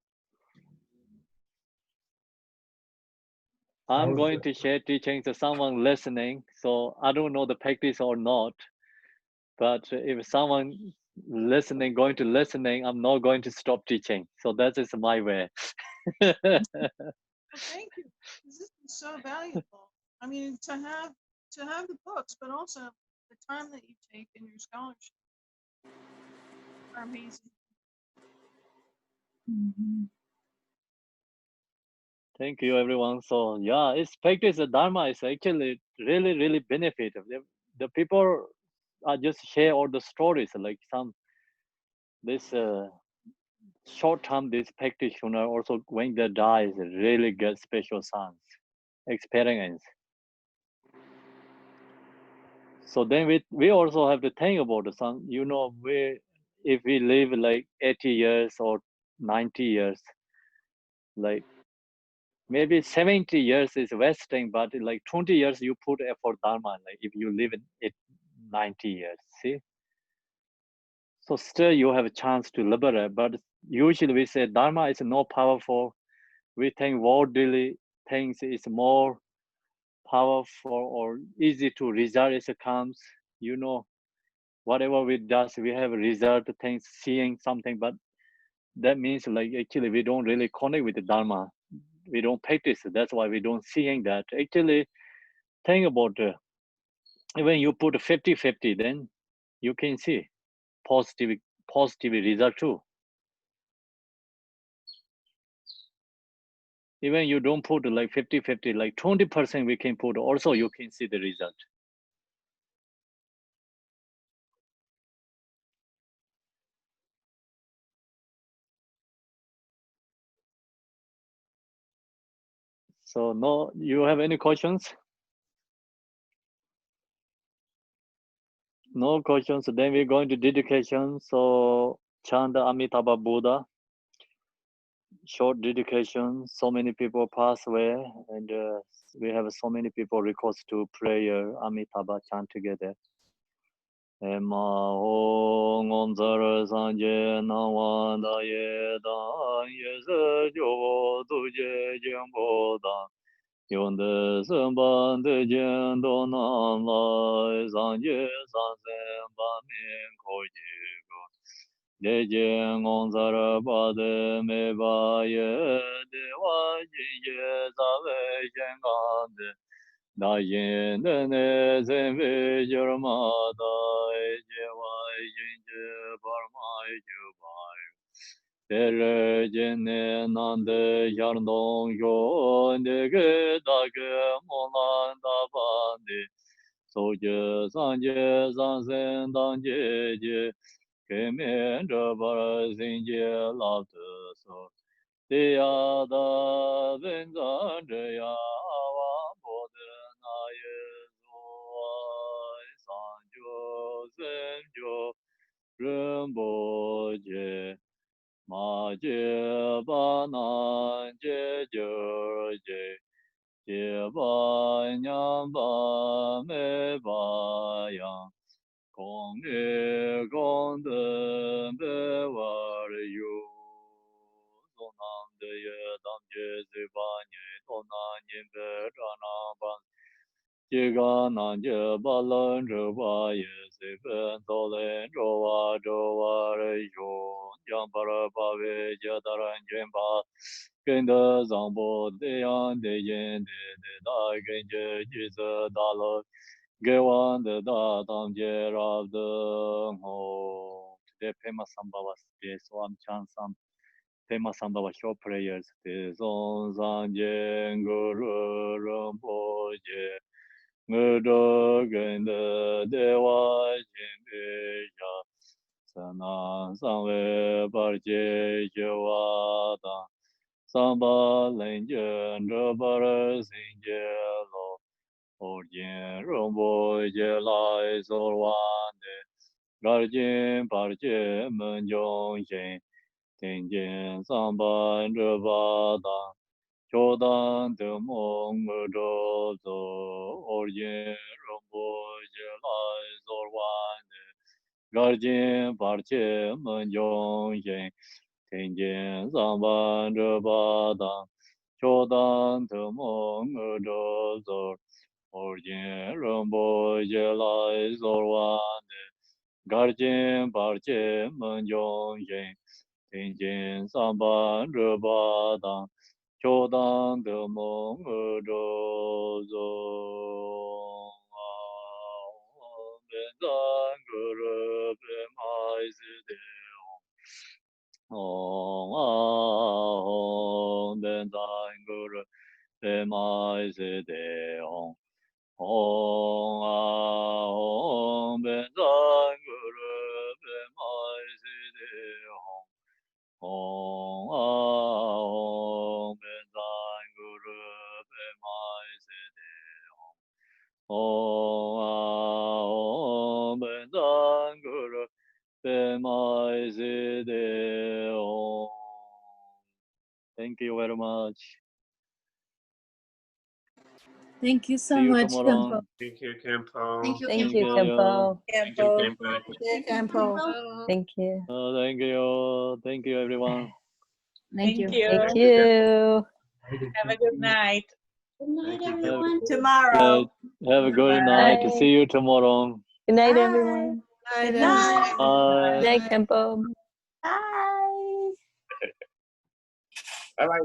I'm going to share teachings to someone listening. So I don't know the practice or not, but if someone listening, going to listening, I'm not going to stop teaching. So that is my way. Well, thank you. This is so valuable. I mean, to have the books, but also the time that you take in your scholarship are amazing. Thank you, everyone. So yeah, it's practice the Dharma is actually really, really beneficial. The people are just share all the stories, like some this short term this practitioner also when they die really get special sense experience. So then we also have to think about some, you know, we if we live like 80 years or 90 years, like maybe 70 years is wasting, but like 20 years you put effort Dharma, like if you live in it 90 years, see? So still you have a chance to liberate, but usually we say Dharma is not powerful. We think worldly things is more powerful or easy to result as it comes. You know, whatever we does, we have result things, seeing something, but that means like actually we don't really connect with the Dharma. We don't practice. That's why we don't seeing that. Actually, think about When you put 50-50, then you can see positive result too. Even you don't put like 50-50, like 20% we can put, also you can see the result. So no, you have any questions? No questions. Then we're going to dedication. So chant Amitabha Buddha. Short dedication. So many people pass away, and we have so many people request to prayer Amitabha chant together. Ema ho ngonzar sanje nawanda ye dan ye jo du je jembo dan yonde semban de jen do nan la sanje sansen ban min ko ji go de jen ngonzar ba de me ba ye de wa ji ye za ve jen gan de da yin de ne zen ve jor ma da je wa yin je bar ma ju ba tere jen ne nan de yar dong yo de ge da ge mo lan da ba de so je san zen dang je ke men de bar zin je la de so de ya da ben zan de ya wa bo de na ye zo ai san jo zen jo ren bo je ma je ba nan je je ba nyam ba me ba yang gong ne gong de be war yu so nam de ye dam je zi ba nye to na nyin be tra na ba je ga nan je ba lan zhe ba ye zi ben to len zhou wa re yu yang ba ra ba we je da ran jen ba gen de zang bo de yang de yin de da gen je ji ze da lo ge wan de da dam je ra de ho. Today Pema Sambhava day, so I'm chant some Pema Sambhava short prayers. De zong zang jen guru rinpoche Mudo gende dewa jimbe ya sana sanwe barje jewa da samba lenje nrobar sinje lo orjen rombo je lai sorwan de garjen barje menjong shen tenjen samba nroba da chodan de mong do zo orjen rombo je lai zorwan garjen parche menjong yen tenjen samban de bada chodan de mong do zo orjen rombo je lai zorwan garjen parche menjong yen tenjen samban de bada chodan de mong do zo ben guru be mai zi de ong ben guru be mai zi de ong ben guru be mai zi de ong ben guru be mai zi de ben guru be mai zi de Thank you very much. Thank you so See you much, tomorrow. Khenpo. Thank you, Khenpo. Thank you, Thank you, you. Khenpo. Thank you, Khenpo. Campo. Thank you. Thank you. Thank you, everyone. Thank you. Thank you. Have a good night. Good night, Thank you, everyone. Tomorrow. Have a good Bye. night. See you tomorrow. Good night, Bye. everyone. Good Good night. Bye. Good night, Khenpo. Bye. Bye bye.